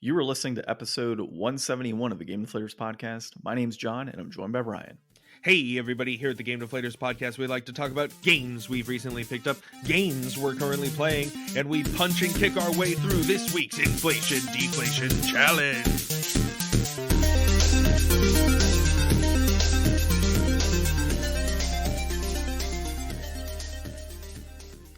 You were listening to episode 171 of the Game Deflators Podcast. My name's John, and I'm joined by Ryan. Hey everybody, here at the Game Deflators Podcast, we like to talk about games we've recently picked up, games we're currently playing, and we punch and kick our way through this week's Inflation Deflation Challenge.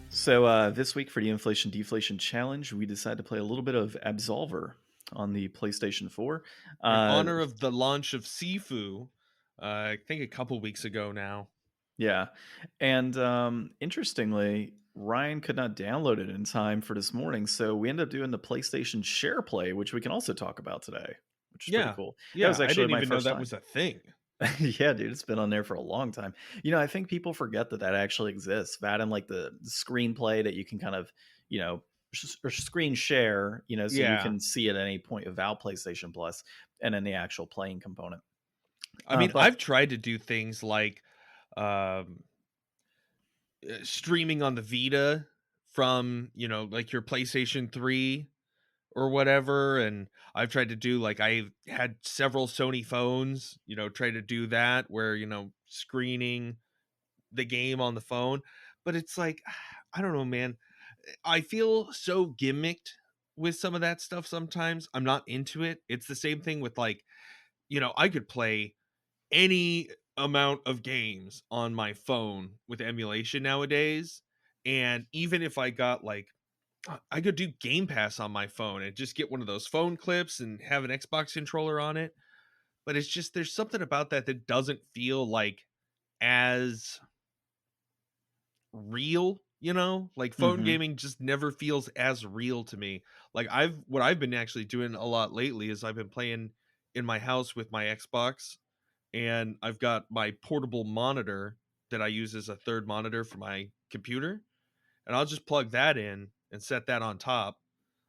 So this week for the Inflation Deflation Challenge, we decided to play a little bit of Absolver on the PlayStation 4. In honor of the launch of Sifu, I think a couple weeks ago now. Yeah, and interestingly, Ryan could not download it in time for this morning, so we ended up doing the PlayStation Share Play, which we can also talk about today, which is pretty cool. Yeah, that was actually I didn't my even know first that time. was a thing. Yeah, dude, it's been on there for a long time. I think people forget that actually exists. That and like the screenplay that you can kind of, or screen share, so you can see at any point without PlayStation Plus, and then the actual playing component. I mean, I've tried to do things like streaming on the Vita from, like your PlayStation 3 or whatever, and I've tried to do, like, I had several Sony phones, try to do that where, screening the game on the phone, but it's like, I don't know, man. I feel so gimmicked with some of that stuff sometimes. I'm not into it. It's the same thing with, like, I could play any amount of games on my phone with emulation nowadays, and even if I got, like, I could do Game Pass on my phone and just get one of those phone clips and have an Xbox controller on it. But it's just, there's something about that doesn't feel like as real, like phone gaming just never feels as real to me. Like what I've been actually doing a lot lately is I've been playing in my house with my Xbox, and I've got my portable monitor that I use as a third monitor for my computer, and I'll just plug that in and set that on top.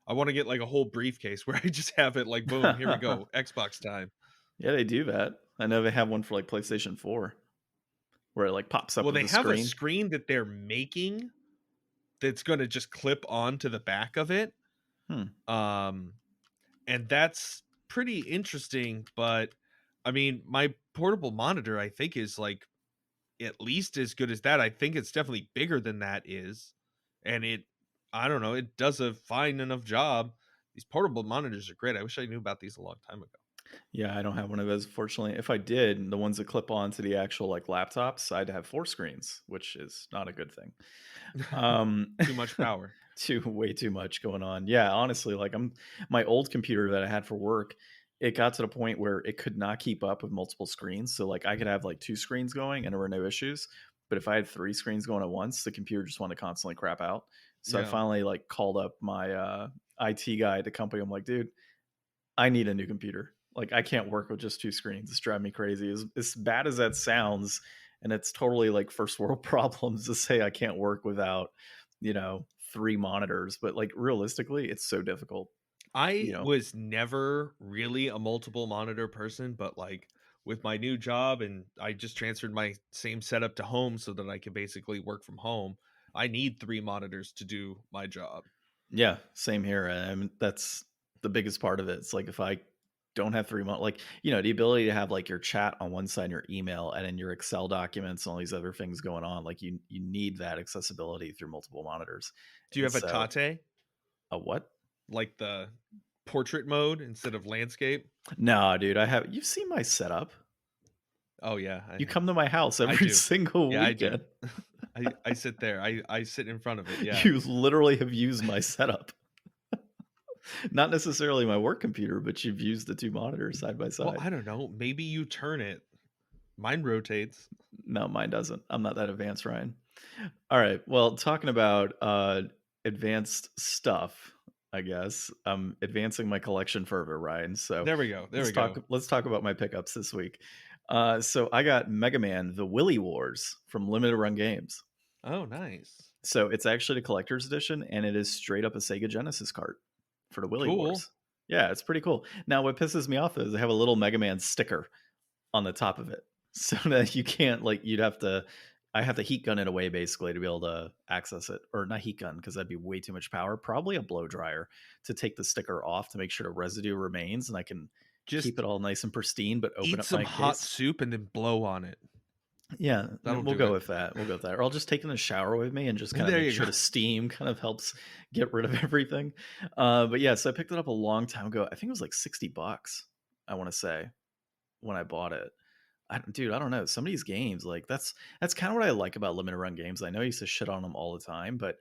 I want to get like a whole briefcase where I just have it like, boom, here we go, Xbox time. Yeah, they do that. I know they have one for like PlayStation 4 where it like pops up. Well, with they the have screen. a screen that they're making that's going to just clip onto the back of it. And that's pretty interesting. But I mean, my portable monitor, I think, is like at least as good as that. I think it's definitely bigger than that is. And I don't know, it does a fine enough job. These portable monitors are great. I wish I knew about these a long time ago. Yeah, I don't have one of those, fortunately. If I did, the ones that clip onto the actual like laptops, I'd have 4 screens, which is not a good thing. Too much power. Way too much going on. Yeah, honestly, like my old computer that I had for work, it got to the point where it could not keep up with multiple screens. So like I could have like 2 screens going and there were no issues. But if I had 3 screens going at once, the computer just wanted to constantly crap out. So I finally like called up my IT guy at the company. I'm like, dude, I need a new computer. Like I can't work with just 2 screens. It's driving me crazy. As bad as that sounds, and it's totally like first world problems to say I can't work without, 3 monitors. But like realistically, it's so difficult. I was never really a multiple monitor person, but like with my new job, and I just transferred my same setup to home so that I can basically work from home. I need 3 monitors to do my job. Yeah, same here. I mean, that's the biggest part of it. It's like if I don't have 3 like, the ability to have like your chat on one side, your email, and then your Excel documents and all these other things going on. Like you need that accessibility through multiple monitors. Do you have a Tate? A what? Like the portrait mode instead of landscape? No, dude, you've seen my setup. Oh yeah. You come to my house every single weekend. I do. I sit there. I sit in front of it. Yeah. You literally have used my setup. Not necessarily my work computer, but you've used the 2 monitors side by side. Well, I don't know. Maybe you turn it. Mine rotates. No, mine doesn't. I'm not that advanced, Ryan. All right. Well, talking about advanced stuff, I guess. I'm advancing my collection further, Ryan. So there we go. Let's talk about my pickups this week. So I got Mega Man, the Willy Wars from Limited Run Games. Oh, nice. So it's actually the collector's edition, and it is straight up a Sega Genesis cart for the Willy Wars. Yeah, it's pretty cool. Now, what pisses me off is they have a little Mega Man sticker on the top of it. So that you can't, like, you'd have to I have to heat gun it away basically to be able to access it, or not heat gun because that'd be way too much power. Probably a blow dryer to take the sticker off to make sure the residue remains and I can keep Just it all nice and pristine, but open eat up some my hot case. soup and then blow on it. Yeah, That'll we'll do go it. with that. We'll go with that. Or I'll just take it in the shower with me and just kind of There make you sure go. the steam kind of helps get rid of everything. But yeah, so I picked it up a long time ago. I think it was like $60, I want to say, when I bought it. Dude, I don't know. Some of these games, like that's kind of what I like about limited run games. I know I used to shit on them all the time, but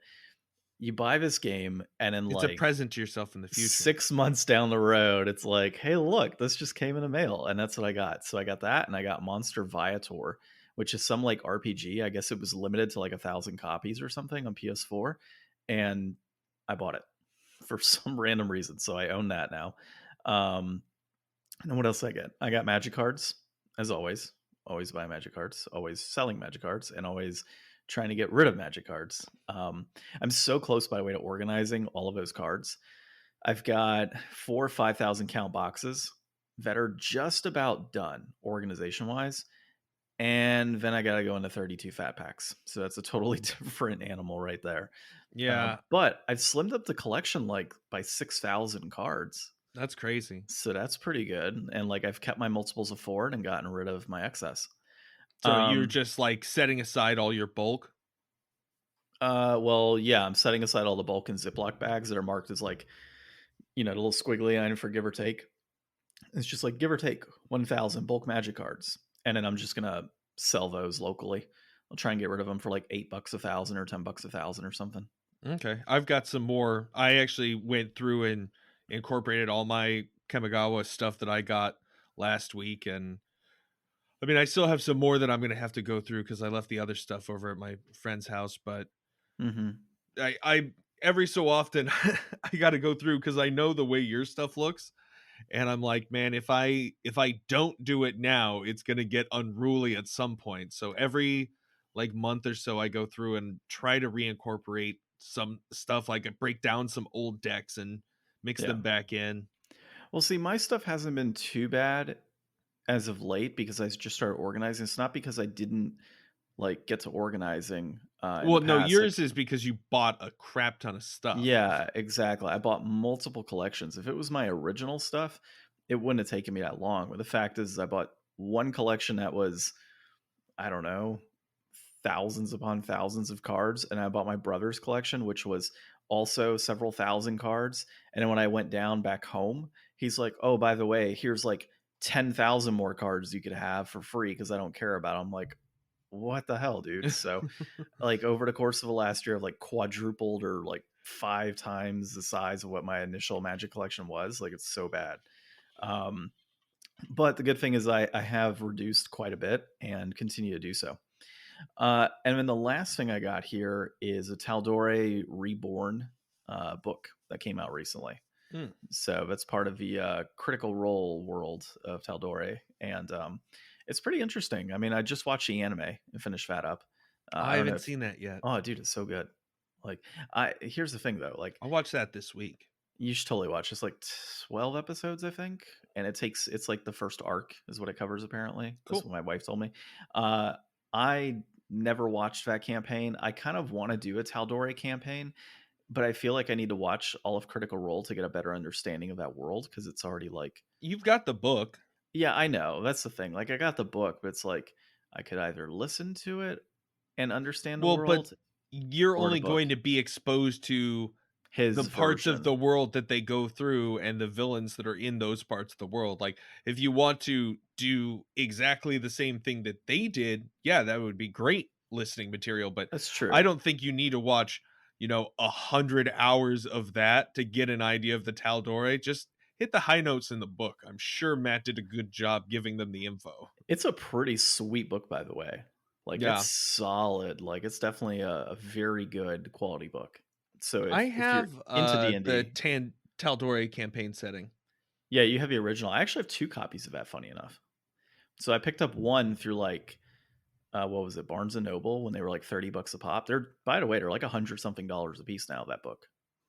you buy this game and then It's a like present to yourself in the future. 6 months down the road, it's like, hey, look, this just came in the mail, and that's what I got. So I got that, and I got Monster Viator, which is some like RPG. I guess it was limited to like 1,000 copies or something on PS4, and I bought it for some random reason. So I own that now. Um, and what else did I get? I got Magic cards, as always. Always buy Magic cards, always selling Magic cards, and always trying to get rid of Magic cards. I'm so close, by the way, to organizing all of those cards. I've got 4 or 5,000 count boxes that are just about done organization wise. And then I got to go into 32 fat packs. So that's a totally different animal right there. Yeah, But I've slimmed up the collection like by 6,000 cards. that's crazy. So that's pretty good. And like I've kept my multiples of 4 and gotten rid of my excess. So you're Um, just like setting aside all your bulk. well, yeah, I'm setting aside all the bulk and Ziploc bags that are marked as like, the little squiggly line for give or take. It's just like give or take 1,000 bulk Magic cards, and then I'm just gonna sell those locally. I'll try and get rid of them for like $8 a thousand or $10 a thousand or something. Okay, I've got some more. I actually went through and incorporated all my Kamigawa stuff that I got last week, and I mean, I still have some more that I'm going to have to go through because I left the other stuff over at my friend's house. But Mm-hmm. I every so often I got to go through because I know the way your stuff looks, and I'm like, man, if I don't do it now, it's going to get unruly at some point. So every like month or so, I go through and try to reincorporate some stuff, like I break down some old decks and mix Yeah. them back in. Well, see, my stuff hasn't been too bad as of late because I just started organizing. It's not because I didn't like get to organizing in the Well, no, past. Like, yours is because you bought a crap ton of stuff. yeah, exactly. I bought multiple collections. If it was my original stuff, it wouldn't have taken me that long. But the fact is, I bought one collection that was, I don't know, thousands upon thousands of cards, and I bought my brother's collection, which was also several thousand cards. And then when I went down back home, he's like, "Oh, by the way, here's like 10,000 more cards you could have for free because I don't care about them." I'm like, "What the hell, dude?" So, like over the course of the last year, I've like quadrupled or like 5 times the size of what my initial Magic collection was. Like it's so bad. Um, but the good thing is I have reduced quite a bit and continue to do so. And then the last thing I got here is a Tal'Dorei Reborn book that came out recently. Hmm. So that's part of the Critical Role world of Tal'Dorei, and it's pretty interesting. I mean, I just watched the anime and finished that up. I I don't know haven't if seen that yet. oh, dude, it's so good. Like, I here's the thing though, like I'll watch that this week. you should totally watch. It's like 12 episodes, I think, and it's like the first arc is what it covers. Apparently, that's Cool. what my wife told me. I never watched that campaign. I kind of want to do a Tal'Dorei campaign, but I feel like I need to watch all of Critical Role to get a better understanding of that world because it's already like, You've got the book. yeah, I know that's the thing. Like, I got the book, but it's like I could either listen to it and understand the Well, but world you're or the only book, going to be exposed to the his parts of version. the world that they go through and the villains that are in those parts of the world. Like, if you want to do exactly the same thing that they did, yeah, that would be great listening material. But That's I true. don't think you need to watch, 100 hours of that to get an idea of the Tal'Dorei. Just hit the high notes in the book. I'm sure Matt did a good job giving them the info. It's a pretty sweet book, by the way. Like it's Yeah. solid. Like it's definitely a very good quality book. So I if you're have into D and the D, Tal'Dorei campaign setting. yeah, you have the original. I actually have 2 copies of that. Funny enough, so I picked up one through like what was it, Barnes and Noble, when they were like $30 a pop. They're, by the way, they're like $100 something a piece now. That book,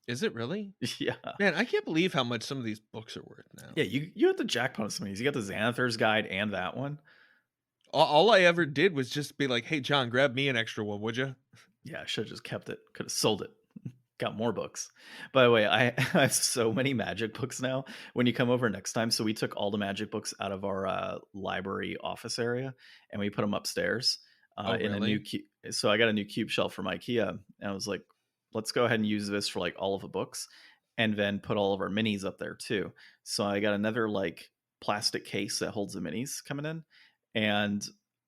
Is it really? yeah, Man, I can't believe how much some of these books are worth now. yeah. You had the jackpot of some of these. You got the Xanathar's Guide and that one. All I ever did was just be like, "Hey, John, grab me an extra one, would you?" Yeah, I should have just kept it. Could have sold it. Got more books. By the way, I I have so many magic books now. When you come over next time, so we took all the magic books out of our library office area and we put them upstairs Oh, in a new really? so I got a new cube shelf from IKEA and I was like, let's go ahead and use this for like all of the books and then put all of our minis up there too. So I got another like plastic case that holds the minis coming in and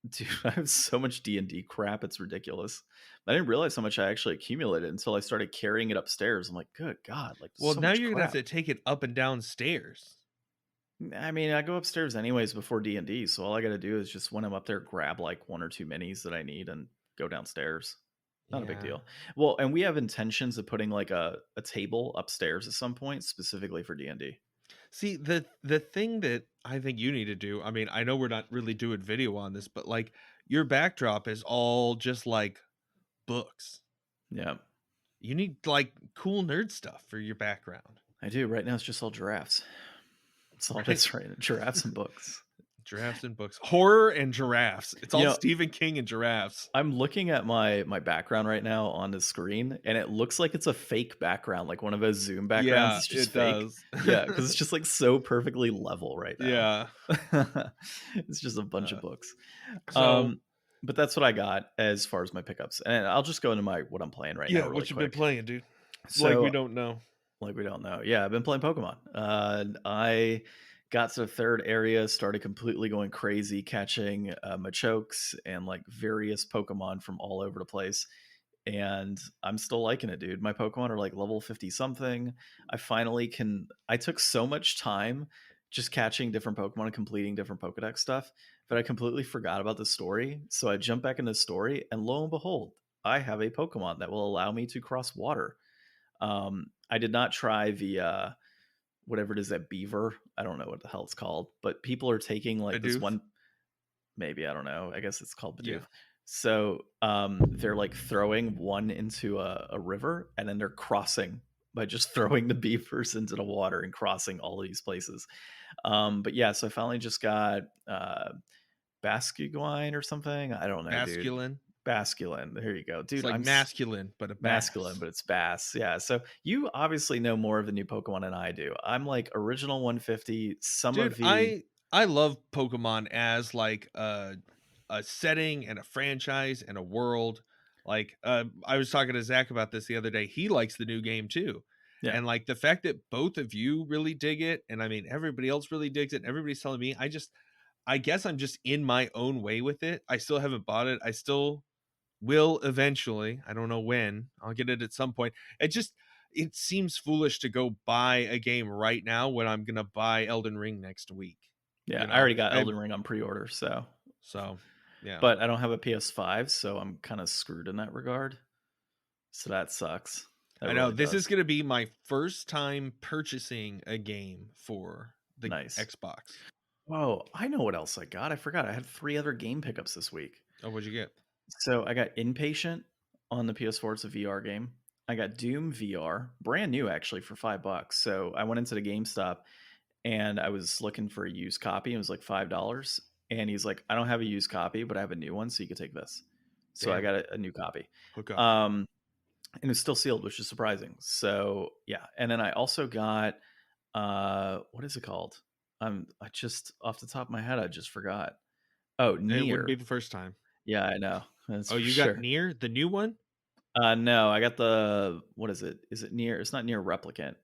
dude, I have so much D&D crap, it's ridiculous. I didn't realize how much I actually accumulated until I started carrying it upstairs. I'm like, good God, like Well, so now much you're gonna have crap. to take it up and down stairs. I mean, I go upstairs anyways before D&D, so all I got to do is just when I'm up there, grab like one or two minis that I need and go downstairs. Not a big Yeah. deal. Well, and we have intentions of putting like a table upstairs at some point specifically for D&D. See, the thing that I think you need to do, I mean, I know we're not really doing video on this, but like your backdrop is all just like books. Yeah, You need like cool nerd stuff for your background, I do. Right now it's just all giraffes. That's all it right? is right now. Giraffes and books. Giraffes and books. Horror and giraffes. It's You all know, Stephen King and giraffes. I'm looking at my background right now on the screen, and it looks like it's a fake background, like one of those Zoom backgrounds. Yeah, It's just it fake. does. Yeah, because it's just like so perfectly level right now. Yeah. It's just a bunch of Uh, books. so Um, but that's what I got as far as my pickups, and I'll just go into my what I'm playing right yeah, now really what you been quick. playing, dude? Like we So don't know. like we don't know. Yeah, I've been playing Pokemon. I got to the third area, started completely going crazy, catching Machokes and like various Pokemon from all over the place. And I'm still liking it, dude. My Pokemon are like level 50 something. I finally can. I took so much time just catching different Pokemon and completing different Pokedex stuff, but I completely forgot about the story. So I jumped back into the story, and lo and behold, I have a Pokemon that will allow me to cross water. I did not try the whatever it is that beaver. I don't know what the hell it's called, but people are taking like this Bidoof? one. Maybe I don't know. I guess it's called Yeah. Bidoof. So they're like throwing one into a river, and then they're crossing by just throwing the beavers into the water and crossing all of these places. But yeah, so I finally just got Basculine or something. I don't know, dude. Masculine. Basculin. There you go, It's dude. like masculine, but a Masculine, bass. but it's Bass. Yeah. So you obviously know more of the new Pokemon than I do. I'm like original 150. Some Dude, of the I love Pokemon as like a setting and a franchise and a world. Like I was talking to Zach about this the other day. He likes the new game too. yeah And like the fact that both of you really dig it, and I mean everybody else really digs it, and everybody's telling me, I guess I'm just in my own way with it. I still haven't bought it. I still will eventually. I don't know when. I'll get it at some point. It seems foolish to go buy a game right now when I'm gonna buy Elden Ring next week. yeah. You I know, already got I Elden Ring on pre-order, so so yeah. but I don't have a PS5, so I'm kind of screwed in that regard. So that sucks. That I know really this is does. gonna be my first time purchasing a game for the Nice. Xbox. Whoa, I know what else I got. I forgot. I had 3 other game pickups this week. Oh, what'd you get? So I got Inpatient on the PS4. It's a VR game. I got Doom VR, brand new actually for $5. So I went into the GameStop and I was looking for a used copy. It was like $5. And he's like, I don't have a used copy, but I have a new one, so you can take this. So I Damn, got a new copy. hook up. And it's still sealed, which is surprising. So yeah. And then I also got what is it called? I just off the top of my head, I just forgot. Oh, It wouldn't be Near. the first time. Yeah, I know. That's Oh, for you got sure. Near, the new one? No, I got the what is it? Is it Near? It's not Near Replicant.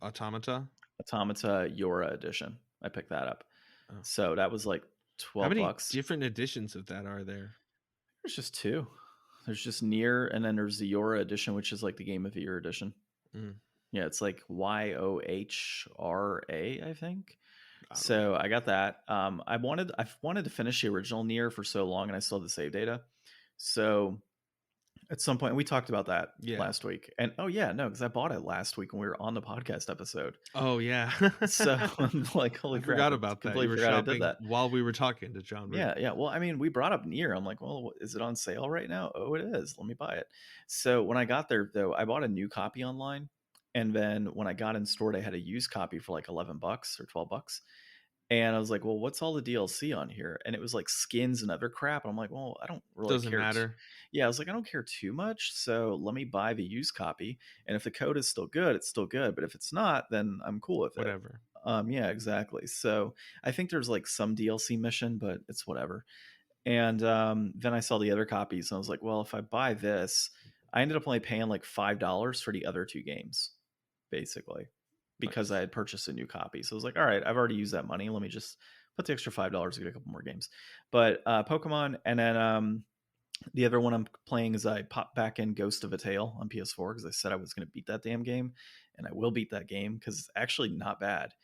Automata? Automata Yora edition. I picked that up. Oh. So that was like How 12 many bucks. different editions of that are there? There's just two. There's just Near, and then there's the Yora edition, which is like the Game of the Year edition. Mm, Yeah, it's like YOHRA, I think. I don't know. So I got that. I've wanted to finish the original Near for so long, and I still have the save data. So at some point, we talked about that Yeah. last week, and oh yeah, no, because I bought it last week when we were on the podcast episode. Oh yeah. So I'm like, holy I crap, forgot I about that. You completely were forgot I did shopping that. while we were talking to John Rick. Yeah, yeah. Well, I mean, we brought up Near. I'm like, well, is it on sale right now? Oh, it is. Let me buy it. So when I got there, though, I bought a new copy online, and then when I got in store, they had a used copy for like $11 or $12. And I was like, "Well, what's all the DLC on here?" And it was like skins and other crap. And I'm like, "Well, I don't really Doesn't care." matter. Yeah, I was like, "I don't care too much, so let me buy the used copy. And if the code is still good, it's still good. But if it's not, then I'm cool with it." Whatever. Yeah, exactly. So I think there's like some DLC mission, but it's whatever. And then I saw the other copies, and I was like, "Well, if I buy this," I ended up only paying like $5 for the other two games, basically, because I Nice. had purchased a new copy. So I was like, "All right, I've already used that money. Let me just put the extra $5 to get a couple more games." But Pokemon, and then the other one I'm playing is I popped back in Ghost of a Tale on PS4 because I said I was going to beat that damn game, and I will beat that game because it's actually not bad.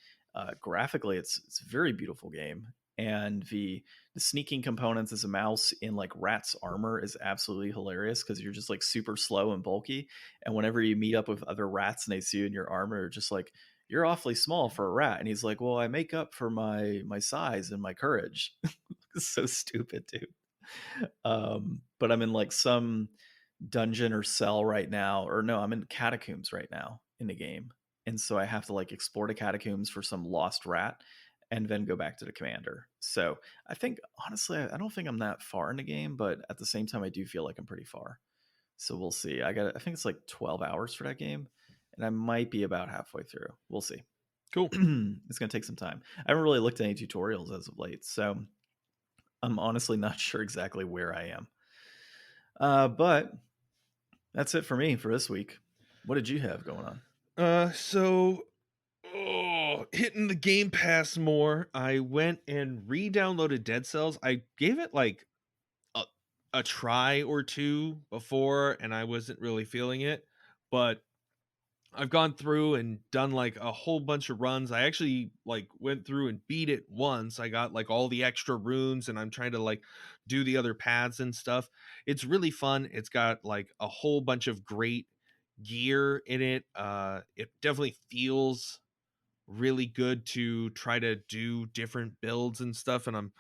Graphically, it's a very beautiful game, and the sneaking components as a mouse in like Rat's armor is absolutely hilarious because you're just like super slow and bulky, and whenever you meet up with other rats and they see you in your armor, you're just like, "You're awfully small for a rat," and he's like, "Well, I make up for my size and my courage." It's so stupid, dude. But I'm in like some dungeon or cell right now, or no, I'm in catacombs right now in the game. And so I have to like explore the catacombs for some lost rat and then go back to the commander. So I think honestly, I don't think I'm that far in the game, but at the same time, I do feel like I'm pretty far. So we'll see. I think it's like 12 hours for that game, and I might be about halfway through. We'll see. Cool. It's going to take some time. I haven't really looked at any tutorials as of late, so I'm honestly not sure exactly where I am. But that's it for me for this week. What did you have going on? So hitting the Game Pass more. I went and re-downloaded Dead Cells. I gave it like a, a try or two before, and I wasn't really feeling it. But I've gone through and done like a whole bunch of runs. I actually like went through and beat it once. I got like all the extra runes and I'm trying to like do the other paths and stuff. It's really fun. It's got like a whole bunch of great gear in it. It definitely feels really good to try to do different builds and stuff, and I'm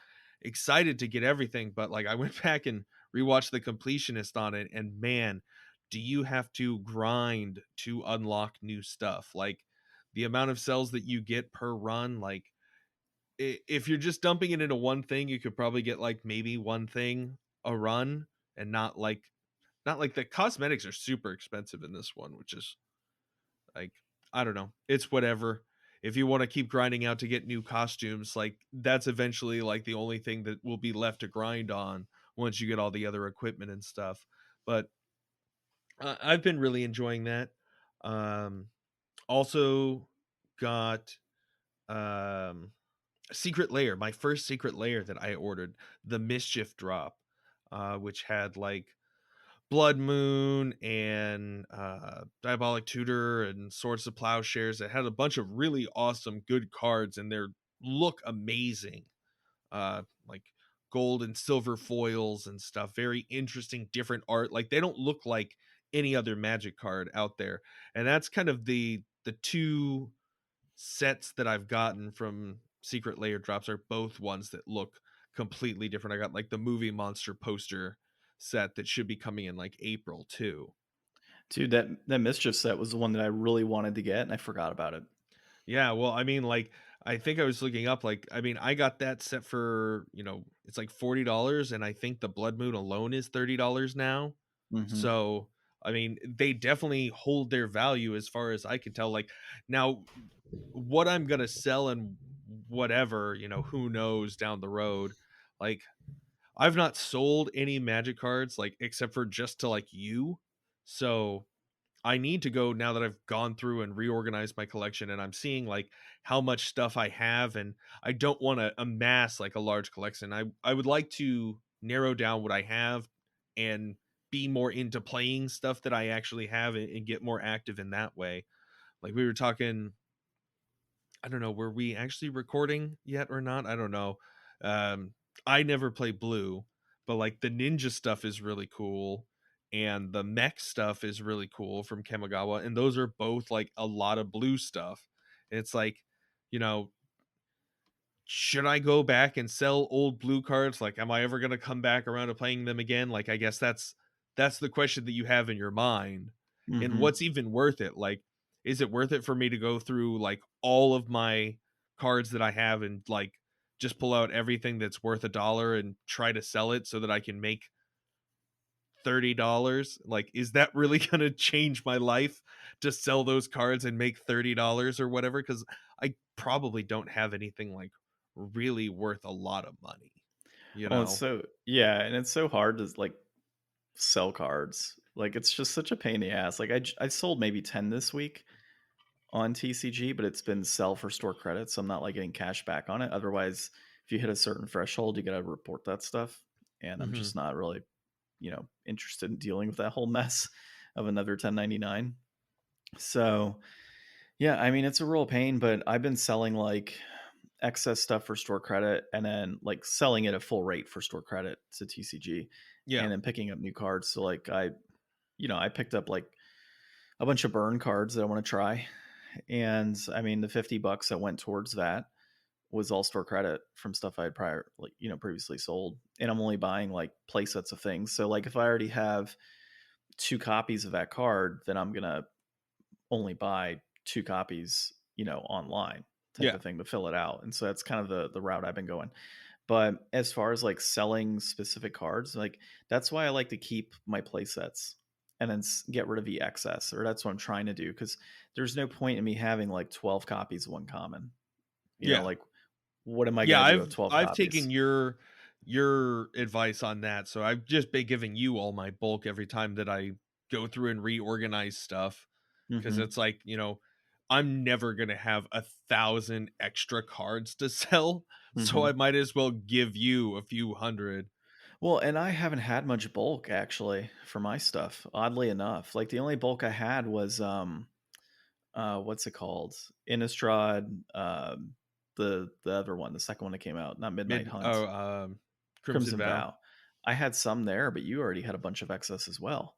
excited to get everything. But like I went back and rewatched the completionist on it, and man, do you have to grind to unlock new stuff. Like the amount of cells that you get per run, like if you're just dumping it into one thing, you could probably get like maybe one thing a run, and not like the cosmetics are super expensive in this one, which is like, I don't know. It's whatever. If you want to keep grinding out to get new costumes, like that's eventually like the only thing that will be left to grind on once you get all the other equipment and stuff. But I've been really enjoying that. Um, also got um, Secret Layer, my first Secret Layer that I ordered, the Mischief drop, which had like Blood Moon and Diabolic Tutor and Swords of Plowshares. It had a bunch of really awesome, good cards, and they look amazing. Like gold and silver foils and stuff. Very interesting, different art. Like they don't look like any other Magic card out there, and that's kind of the two sets that I've gotten from Secret Layer drops are both ones that look completely different. I got like the movie monster poster set that should be coming in like April too. Dude, that mischief set was the one that I really wanted to get, and I forgot about it. Yeah, well, I mean, like I think I was looking up, like, I mean, I got that set for, it's like $40, and I think the Blood Moon alone is $30 now. Hmm. So, I mean, they definitely hold their value as far as I can tell. Like now, what I'm gonna sell and whatever, who knows down the road. Like I've not sold any Magic cards, like except for just to like you. So I need to go now that I've gone through and reorganized my collection, and I'm seeing like how much stuff I have, and I don't want to amass like a large collection. I would like to narrow down what I have and be more into playing stuff that I actually have, and get more active in that way. Like we were talking, I don't know, were we actually recording yet or not? I don't know. Um, I never play Blue, but like the ninja stuff is really cool, and the mech stuff is really cool from Kamigawa, and those are both like a lot of Blue stuff. And it's like, you know, should I go back and sell old Blue cards? Like, am I ever gonna come back around to playing them again? Like, I guess that's the question that you have in your mind. And Hmm. what's even worth it? Like, is it worth it for me to go through like all of my cards that I have and like just pull out everything that's worth $1 and try to sell it so that I can make $30. Like, is that really going to change my life to sell those cards and make $30 or whatever? Because I probably don't have anything like really worth a lot of money, you Oh, it's know? so yeah, and it's so hard to like sell cards. Like it's just such a pain in the ass. Like I sold maybe 10 this week on TCG, but it's been sell for store credit, so I'm not like getting cash back on it. Otherwise, if you hit a certain threshold, you got to report that stuff, and I'm Hmm. just not really, interested in dealing with that whole mess of another 1099. So, yeah, I mean, it's a real pain, but I've been selling like excess stuff for store credit and then like selling it at full rate for store credit to TCG Yeah. and then picking up new cards. So like I picked up like a bunch of burn cards that I want to try. And I mean the $50 that went towards that was all store credit from stuff I had previously sold. And I'm only buying like play sets of things. So like if I already have 2 copies of that card, then I'm gonna only buy 2 copies, online type Yeah. of thing to fill it out. And so that's kind of the route I've been going. But as far as like selling specific cards, like that's why I like to keep my play sets and then get rid of the excess, or that's what I'm trying to do because there's no point in me having like 12 copies of one common. Yeah. Like what am I Yeah, going to do with I've 12 I've taken copies? your advice on that. So I've just been giving you all my bulk every time that I go through and reorganize stuff because Hmm. it's like, I'm never going to have 1,000 extra cards to sell, so Hmm. I might as well give you a few hundred. Well, and I haven't had much bulk actually for my stuff, oddly enough. Like the only bulk I had was what's it called? Innistrad, the other one, the second one that came out, not Midnight Mid Hunt, oh Crimson Crimson Vow. Vow. I had some there, but you already had a bunch of excess as well.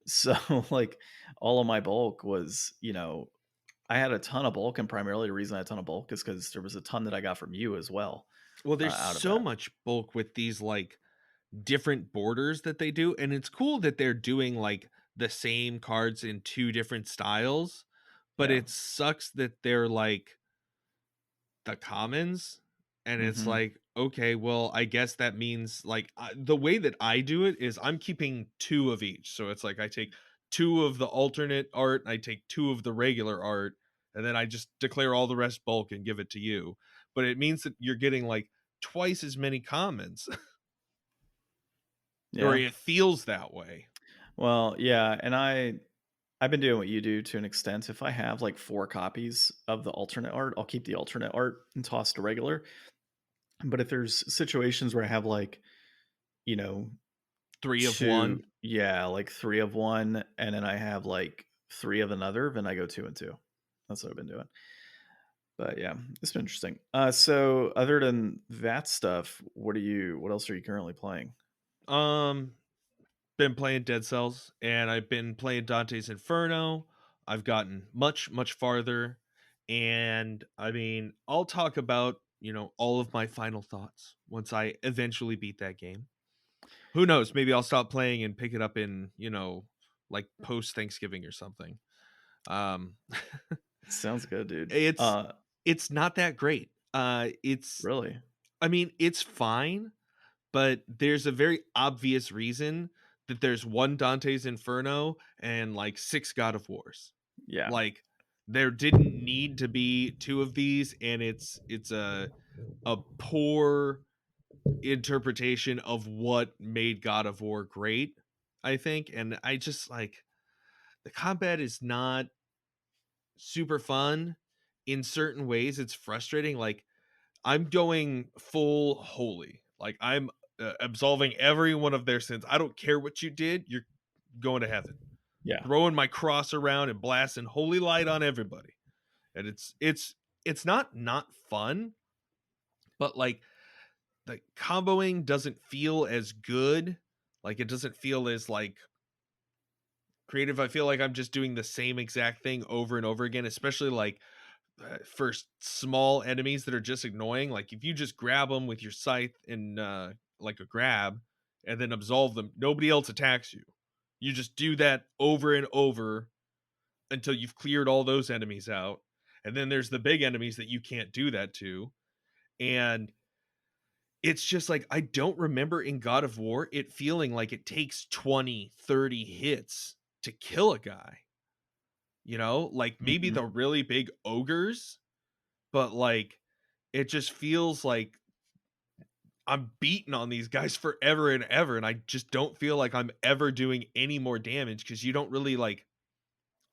So like all of my bulk was, I had a ton of bulk, and primarily the reason I had a ton of bulk is because there was a ton that I got from you as well Well, there's out of so that. much bulk with these like different borders that they do, and it's cool that they're doing like the same cards in two different styles, but Yeah. it sucks that they're like the commons, and it's Hmm. like, okay, well, I guess that means like the way that I do it is I'm keeping two of each. So it's like I take two of the alternate art, I take two of the regular art, and then I just declare all the rest bulk and give it to you. But it means that you're getting like twice as many commons, or Yeah. it feels that way. Well, yeah, and I've been doing what you do to an extent. If I have like 4 copies of the alternate art, I'll keep the alternate art and toss the regular. But if there's situations where I have like, you know, Three of two, one. yeah, like 3 of one, and then I have like 3 of another, then I go 2 and 2. That's what I've been doing. But yeah, it's been interesting. So other than that stuff, what else are you currently playing? Um, been playing Dead Cells and I've been playing Dante's Inferno. I've gotten much, much farther. And I mean, I'll talk about, all of my final thoughts once I eventually beat that game. Who knows? Maybe I'll stop playing and pick it up in, like post Thanksgiving or something. Um Sounds good, dude. it's it's not that great. Really? I mean, it's fine, but there's a very obvious reason that there's one Dante's Inferno and like 6 God of Wars. Yeah. Like there didn't need to be two of these, and it's a poor interpretation of what made God of War great, I think. And I just like the combat is not super fun in certain ways. It's frustrating. Like I'm going full holy. Like I'm absolving every one of their sins. I don't care what you did. You're going to heaven. Yeah. Throwing my cross around and blasting holy light on everybody. And it's not fun, but like the comboing doesn't feel as good. Like it doesn't feel as like creative. I feel like I'm just doing the same exact thing over and over again, especially like for small enemies that are just annoying. Like if you just grab them with your scythe and like a grab and then absolve them, nobody else attacks you. You just do that over and over until you've cleared all those enemies out. And then there's the big enemies that you can't do that to. And it's just like, I don't remember in God of War it feeling like it takes 20, 30 hits to kill a guy. You know, like maybe Mhm. the really big ogres, but like it just feels like I'm beating on these guys forever and ever, and I just don't feel like I'm ever doing any more damage because you don't really like.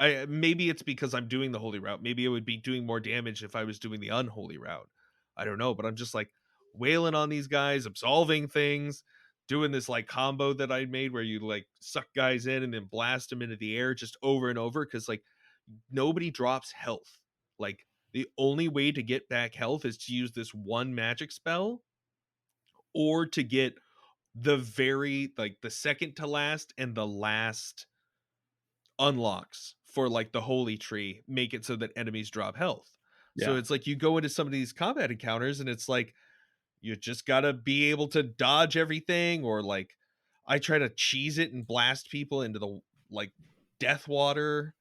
I maybe it's because I'm doing the holy route. Maybe it would be doing more damage if I was doing the unholy route. I don't know, but I'm just like wailing on these guys, absolving things, doing this like combo that I made where you like suck guys in and then blast them into the air just over and over because like nobody drops health. Like the only way to get back health is to use this one magic spell or to get the very like the second to last and the last unlocks for like the holy tree make it so that enemies drop health. So Yeah. it's like you go into some of these combat encounters and it's like you just got to be able to dodge everything, or like I try to cheese it and blast people into the like death water,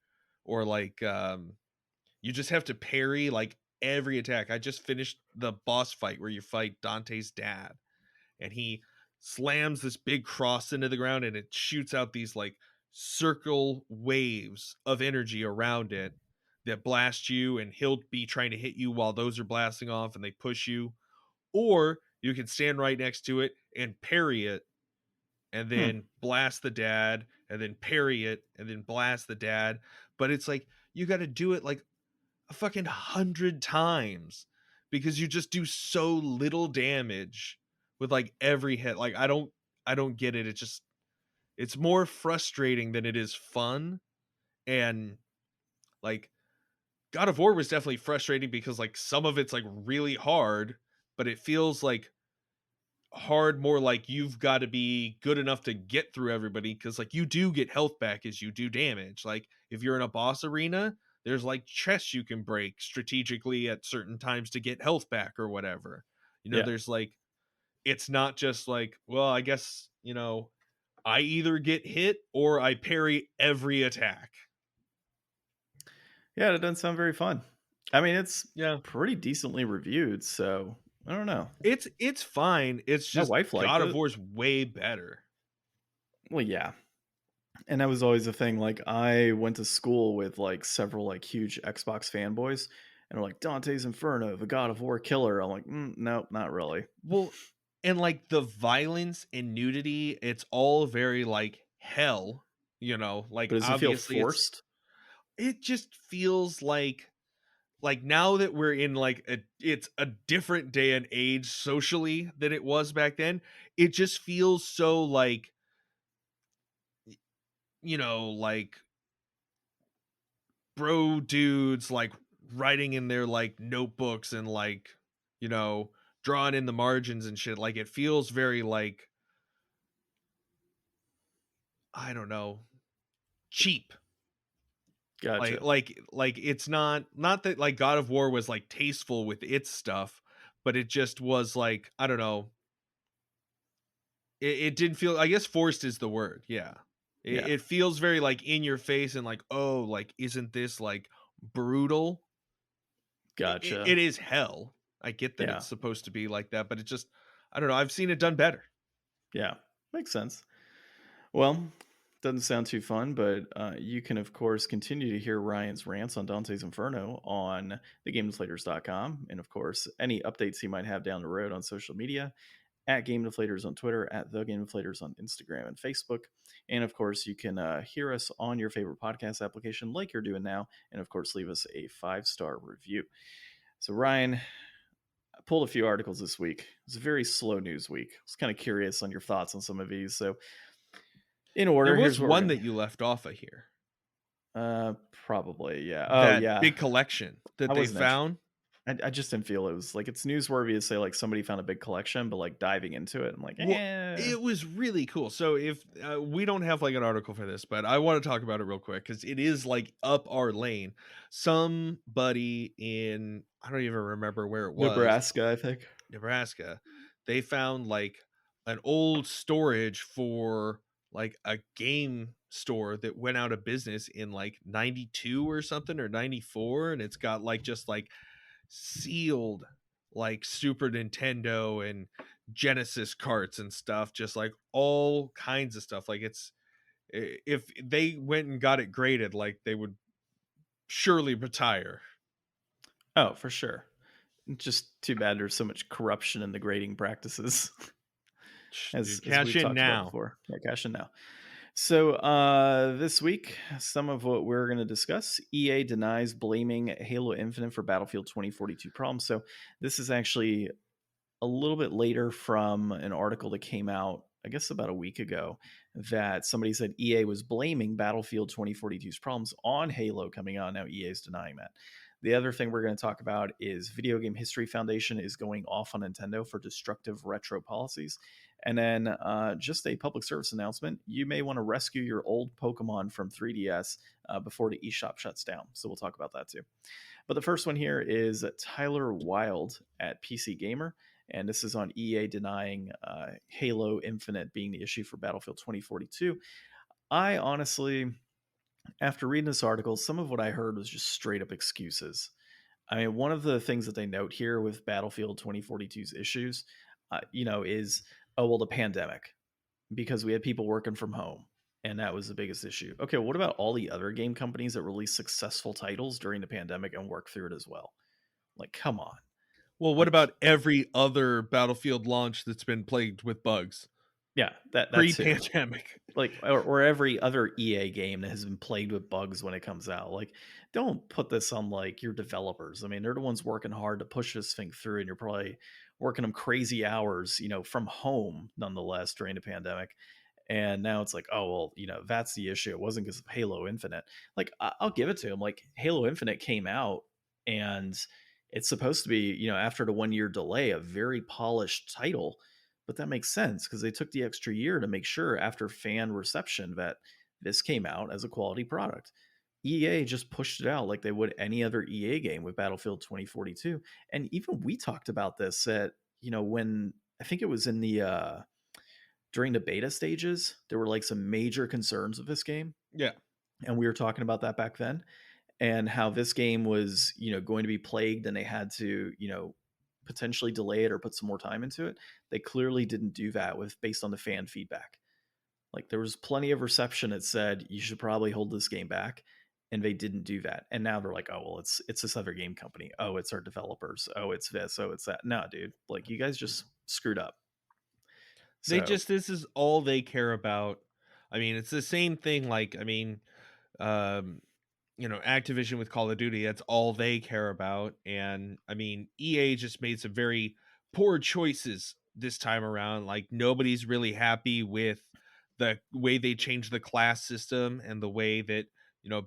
or like you just have to parry like every attack. I just finished the boss fight where you fight Dante's dad and he slams this big cross into the ground and it shoots out these like circle waves of energy around it that blast you, and he'll be trying to hit you while those are blasting off and they push you, or you can stand right next to it and parry it and Hmm. then blast the dad and then parry it and then blast the dad. But it's like you got to do it like a fucking 100 times because you just do so little damage with like every hit. Like I don't get it. It's just it's more frustrating than it is fun. And like God of War was definitely frustrating because like some of it's like really hard, but it feels like hard more like you've got to be good enough to get through everybody because like you do get health back as you do damage. Like if you're in a boss arena, there's like chests you can break strategically at certain times to get health back or whatever. You know, Yeah. there's like it's not just like, well, I guess, I either get hit or I parry every attack. Yeah, that doesn't sound very fun. I mean, it's Yeah. pretty decently reviewed, so I don't know. It's fine. It's My just wife liked God of it. War's way better. Well, yeah. And that was always the thing. Like, I went to school with like several like huge Xbox fanboys, and they're like, Dante's Inferno, the God of War killer. I'm like, no, not really. Well, and like the violence and nudity, it's all very like hell, like But does it feel obviously forced? it just feels like now that we're in like it's a different day and age socially than it was back then, it just feels so like like bro dudes like writing in their like notebooks and like, you know, drawing in the margins and shit. Like it feels very like I don't know, cheap. Like Gotcha. like it's not that like God of War was like tasteful with its stuff, but it just was like, I don't know. It didn't feel, I guess forced is the word. Yeah. Yeah. It feels very like in your face and like, oh, like isn't this like brutal? Gotcha. It is hell. I get that Yeah. it's supposed to be like that, but it just I don't know. I've seen it done better. Yeah. Makes sense. Well, doesn't sound too fun, but you can, of course, continue to hear Ryan's rants on Dante's Inferno on thegamedeflators.com. And, of course, any updates he might have down the road on social media at Game Deflators on Twitter, at The Game Deflators on Instagram and Facebook. And, of course, you can hear us on your favorite podcast application like you're doing now. And, of course, leave us a 5-star review. So, Ryan, I pulled a few articles this week. It was a very slow news week. I was kind of curious on your thoughts on some of these. So, in There order, was here's what we're one gonna. that you left off of here. Probably, yeah. Oh, That yeah. big collection I that they wasn't interested. found. I just didn't feel it was like it's newsworthy to say like somebody found a big collection, but like diving into it, I'm like, Well, it was really cool. So if we don't have like an article for this, but I want to talk about it real quick because it is like up our lane. Somebody in I don't even remember where it was, Nebraska, I think. Nebraska, they found like an old storage for like a game store that went out of business in like 92 or something, or 94, and it's got like just like sealed like Super Nintendo and Genesis carts and stuff, just like all kinds of stuff. Like it's, if they went and got it graded, like they would surely retire. Oh, for sure. Just too bad there's so much corruption in the grading practices, Dude, as cash we've in talked about now. before. Yeah, cash in now. So this week, some of what we're going to discuss: EA denies blaming Halo Infinite for Battlefield 2042 problems. So this is actually a little bit later from an article that came out, I guess about a week ago, that somebody said EA was blaming Battlefield 2042's problems on Halo coming out. Now EA is denying that. The other thing we're going to talk about is Video Game History Foundation is going off on Nintendo for destructive retro policies. And then just a public service announcement: you may want to rescue your old Pokemon from 3DS before the eShop shuts down. So we'll talk about that too. But the first one here is Tyler Wilde at PC Gamer, and this is on EA denying Halo Infinite being the issue for Battlefield 2042. I honestly, after reading this article, some of what I heard was just straight up excuses. I mean, one of the things that they note here with Battlefield 2042's issues, is, oh, well, the pandemic, because we had people working from home. And that was the biggest issue. Okay, what about all the other game companies that released successful titles during the pandemic and worked through it as well? Like, come on. Well, what Like, about every other Battlefield launch that's been plagued with bugs yeah, that too. pre-pandemic? Like, or every other EA game that has been plagued with bugs when it comes out. Like, don't put this on like your developers. I mean, they're the ones working hard to push this thing through, and you're probably working them crazy hours, from home nonetheless during the pandemic. And now it's like, oh well, that's the issue. It wasn't because of Halo Infinite. Like, I'll give it to him. Like, Halo Infinite came out, and it's supposed to be, after the 1 year delay, a very polished title. But that makes sense because they took the extra year to make sure, after fan reception, that this came out as a quality product. EA just pushed it out like they would any other EA game with Battlefield 2042. And even we talked about this at, when I think it was in the during the beta stages, there were like some major concerns with this game. Yeah. And we were talking about that back then, and how this game was, going to be plagued, and they had to, potentially delay it or put some more time into it. They clearly didn't do that based on the fan feedback. Like, there was plenty of reception that said you should probably hold this game back, and they didn't do that. And now they're like, oh well, it's this other game company. Oh, it's our developers. Oh, it's this. Oh, it's that. No, dude, like, you guys just screwed up. So This is all they care about. I mean, it's the same thing. Like, I mean, um, Activision with Call of Duty, that's all they care about. And I mean, EA just made some very poor choices this time around. Like, nobody's really happy with the way they changed the class system and the way that,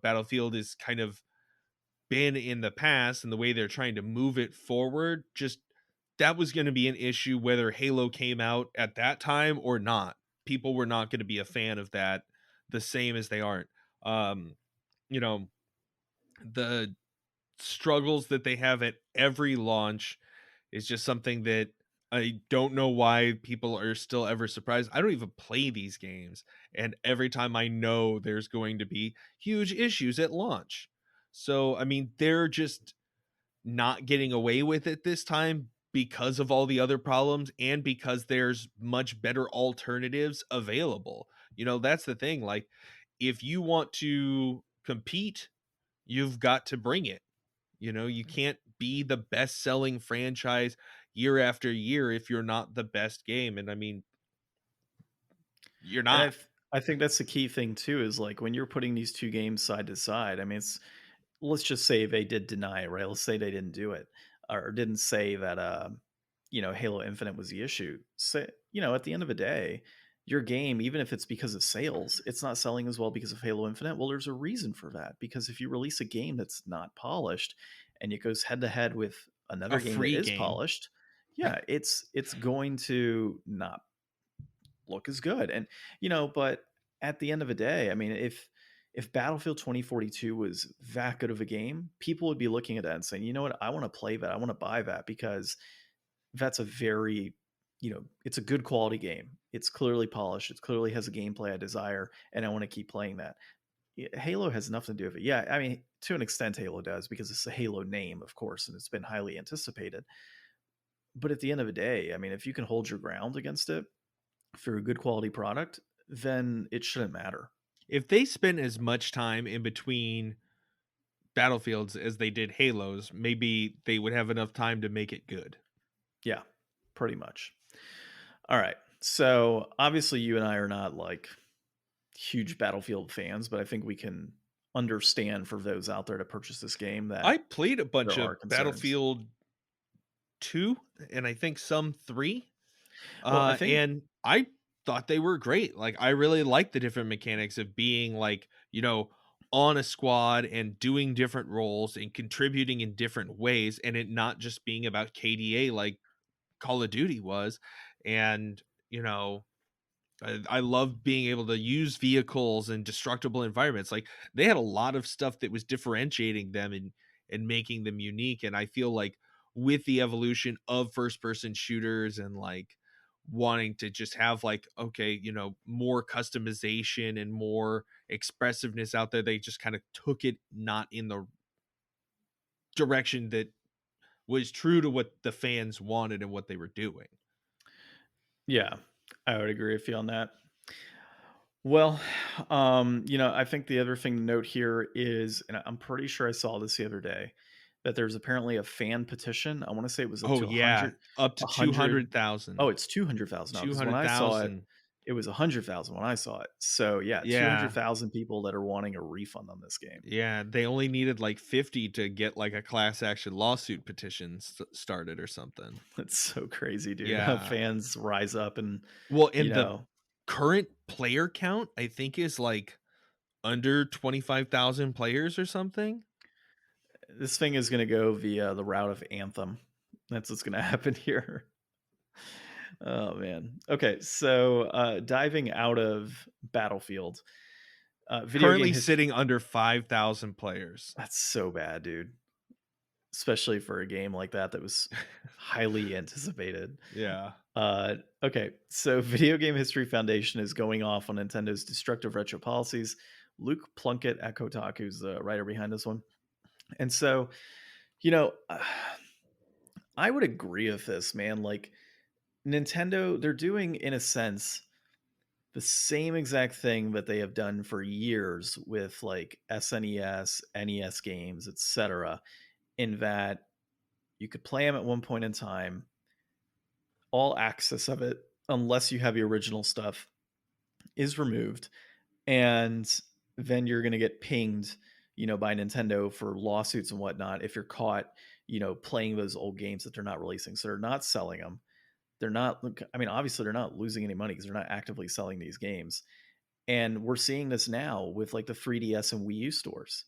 Battlefield is kind of been in the past, and the way they're trying to move it forward. Just, that was going to be an issue whether Halo came out at that time or not. People were not going to be a fan of that the same as they aren't. Um, you know, the struggles that they have at every launch is just something that I don't know why people are still ever surprised. I don't even play these games, and every time I know there's going to be huge issues at launch. So, I mean, they're just not getting away with it this time because of all the other problems, and because there's much better alternatives available. That's the thing. Like, if you want to compete, you've got to bring it. You can't be the best selling franchise year after year if you're not the best game. And I mean, you're And not. I think that's the key thing too, is like when you're putting these two games side to side. I mean, let's just say they did deny it, right? Let's say they didn't do it, or didn't say that Halo Infinite was the issue. Say, at the end of the day, your game, even if it's because of sales, it's not selling as well because of Halo Infinite. Well, there's a reason for that, because if you release a game that's not polished and it goes head to head with A another game that free is game. polished, yeah, it's going to not look as good. And but at the end of the day, I mean, if Battlefield 2042 was that good of a game, people would be looking at that and saying, you know what, I want to play that, I want to buy that, because that's a very it's a good quality game. It's clearly polished. It clearly has a gameplay I desire, and I want to keep playing that. Halo has nothing to do with it. Yeah, I mean, to an extent, Halo does because it's a Halo name, of course, and it's been highly anticipated. But at the end of the day, I mean, if you can hold your ground against it for a good quality product, then it shouldn't matter. If they spent as much time in between Battlefields as they did Halos, maybe they would have enough time to make it good. Yeah, pretty much. All right. So obviously, you and I are not like huge Battlefield fans, but I think we can understand for those out there to purchase this game I that played a bunch there are of concerns. Battlefield 2 and I think some 3. Well, I think, And I thought they were great. Like, I really liked the different mechanics of being like, on a squad and doing different roles and contributing in different ways, and it not just being about KDA like Call of Duty was. And, you know, I love being able to use vehicles and destructible environments. Like, they had a lot of stuff that was differentiating them and making them unique. And I feel like with the evolution of first person shooters and like wanting to just have like, okay, more customization and more expressiveness out there, they just kind of took it not in the direction that was true to what the fans wanted and what they were doing. yeah, I would agree with you on that. Well, I think the other thing to note here is, and I'm pretty sure I saw this the other day, that there's apparently a fan petition. I want to say it was up Oh to yeah, up to 100. Oh, 200,000. it's 200,000 now because when I saw it, 200,000. it was 100,000 when I saw it. So yeah, Yeah. 200,000 people that are wanting a refund on this game. Yeah, they only needed like 50 to get like a class action lawsuit petition started or something. It's so crazy, dude. How Yeah. fans rise up and Well, you and the know current player count, I think, is like under 25,000 players or something. this thing is going to go via the route of Anthem. That's what's going to happen here. Oh man. Okay, so diving out of Battlefield, video game Currently history. sitting under 5,000 players. That's so bad, dude. Especially for a game like that was highly anticipated. Yeah. Okay, so Video Game History Foundation is going off on Nintendo's destructive retro policies. Luke Plunkett at Kotaku is the writer behind this one, and so you know, I would agree with this, man. Like Nintendo, they're doing in a sense the same exact thing that they have done for years with like SNES, NES games, etc. In that you could play them at one point in time, all access of it, unless you have the original stuff, is removed, and then you're going to get pinged, by Nintendo for lawsuits and whatnot if you're caught, playing those old games that they're not releasing. So they're not selling them. They're not. I mean, obviously, they're not losing any money because they're not actively selling these games. And we're seeing this now with like the 3DS and Wii U stores.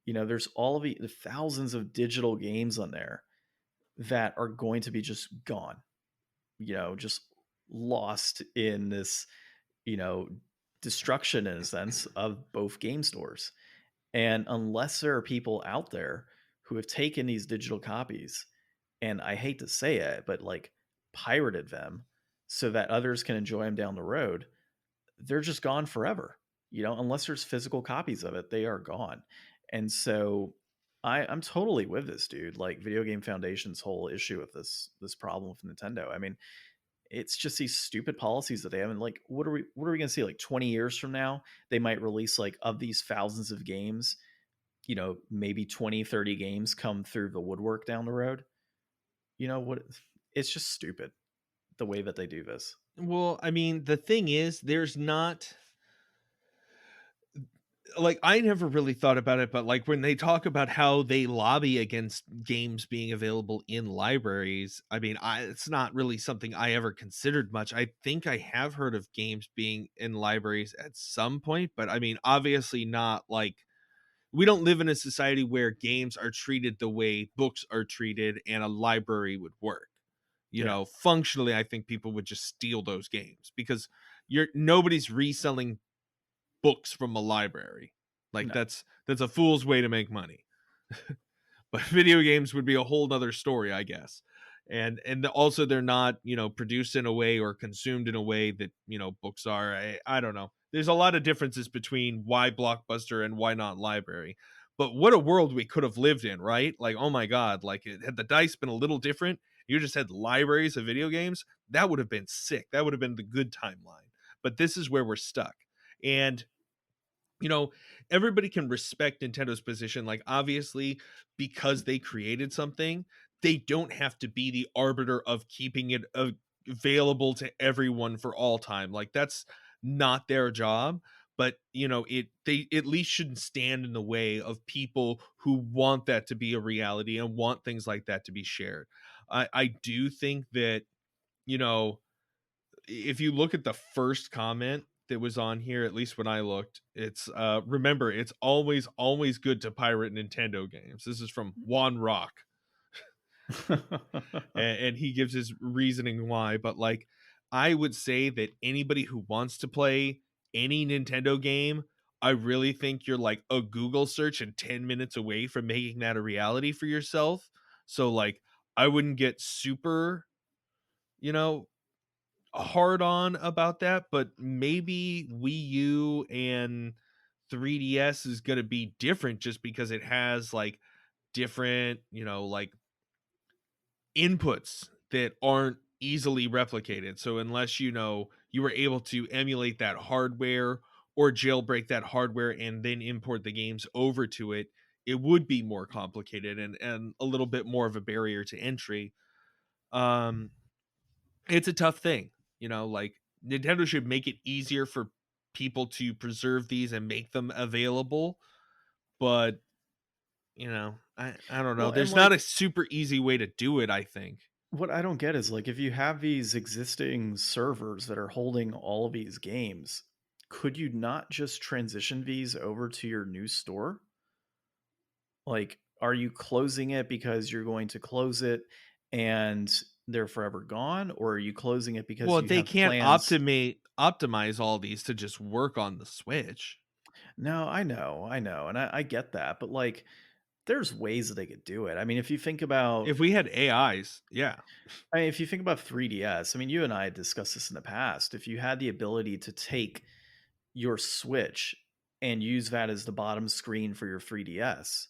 There's all of the thousands of digital games on there that are going to be just gone. Just lost in this, you know, destruction in a sense of both game stores. And unless there are people out there who have taken these digital copies, and I hate to say it, but like pirated them so that others can enjoy them down the road, they're just gone forever. Unless there's physical copies of it, they are gone. And so I'm totally with this dude. Like Video Game Foundation's whole issue with this problem with Nintendo. I mean, it's just these stupid policies that they have. And like, what are we gonna see? Like 20 years from now, they might release like of these thousands of games, maybe 20, 30 games come through the woodwork down the road. What it's just stupid the way that they do this. Well, I mean, the thing is, there's not like I never really thought about it, but like when they talk about how they lobby against games being available in libraries, I mean, it's not really something I ever considered much. I think I have heard of games being in libraries at some point, but I mean, obviously not like we don't live in a society where games are treated the way books are treated and a library would work. Yeah. Functionally, I think people would just steal those games because nobody's reselling books from a library. Like No. that's a fool's way to make money. But video games would be a whole nother story, I guess. And also they're not, produced in a way or consumed in a way that, books are. I don't know. There's a lot of differences between why Blockbuster and why not library. But what a world we could have lived in, right? Like, oh my god, like had the dice been a little different, you just had libraries of video games, that would have been sick. That would have been the good timeline. But this is where we're stuck. And you know, everybody can respect Nintendo's position. Like, obviously, because they created something, they don't have to be the arbiter of keeping it available to everyone for all time. Like, that's not their job. But they at least shouldn't stand in the way of people who want that to be a reality and want things like that to be shared. I do think that you know if you look at the first comment that was on here, at least when I looked, it's remember, it's always good to pirate Nintendo games. This is from Juan Rock, and he gives his reasoning why. But like, I would say that anybody who wants to play any Nintendo game, I really think you're like a Google search and 10 minutes away from making that a reality for yourself. So like, I wouldn't get super, you know, hard on about that, but maybe Wii U and 3DS is going to be different just because it has like different, like inputs that aren't easily replicated. So unless you were able to emulate that hardware or jailbreak that hardware and then import the games over to it, it would be more complicated and a little bit more of a barrier to entry. Um it's a tough thing, like Nintendo should make it easier for people to preserve these and make them available, but I don't know, Well, and there's not a like super easy way to do it, I think. what I don't get is like if you have these existing servers that are holding all of these games, could you not just transition these over to your new store? Like, are you closing it because you're going to close it and they're forever gone? Or are you closing it because Well, you they have can't plans? optimize all these to just work on the Switch. No, I know, and I get that, but like, there's ways that they could do it. I mean, if you think about, If we had AIs, yeah. I mean, if you think about 3DS, I mean, you and I had discussed this in the past. If you had the ability to take your Switch and use that as the bottom screen for your 3DS,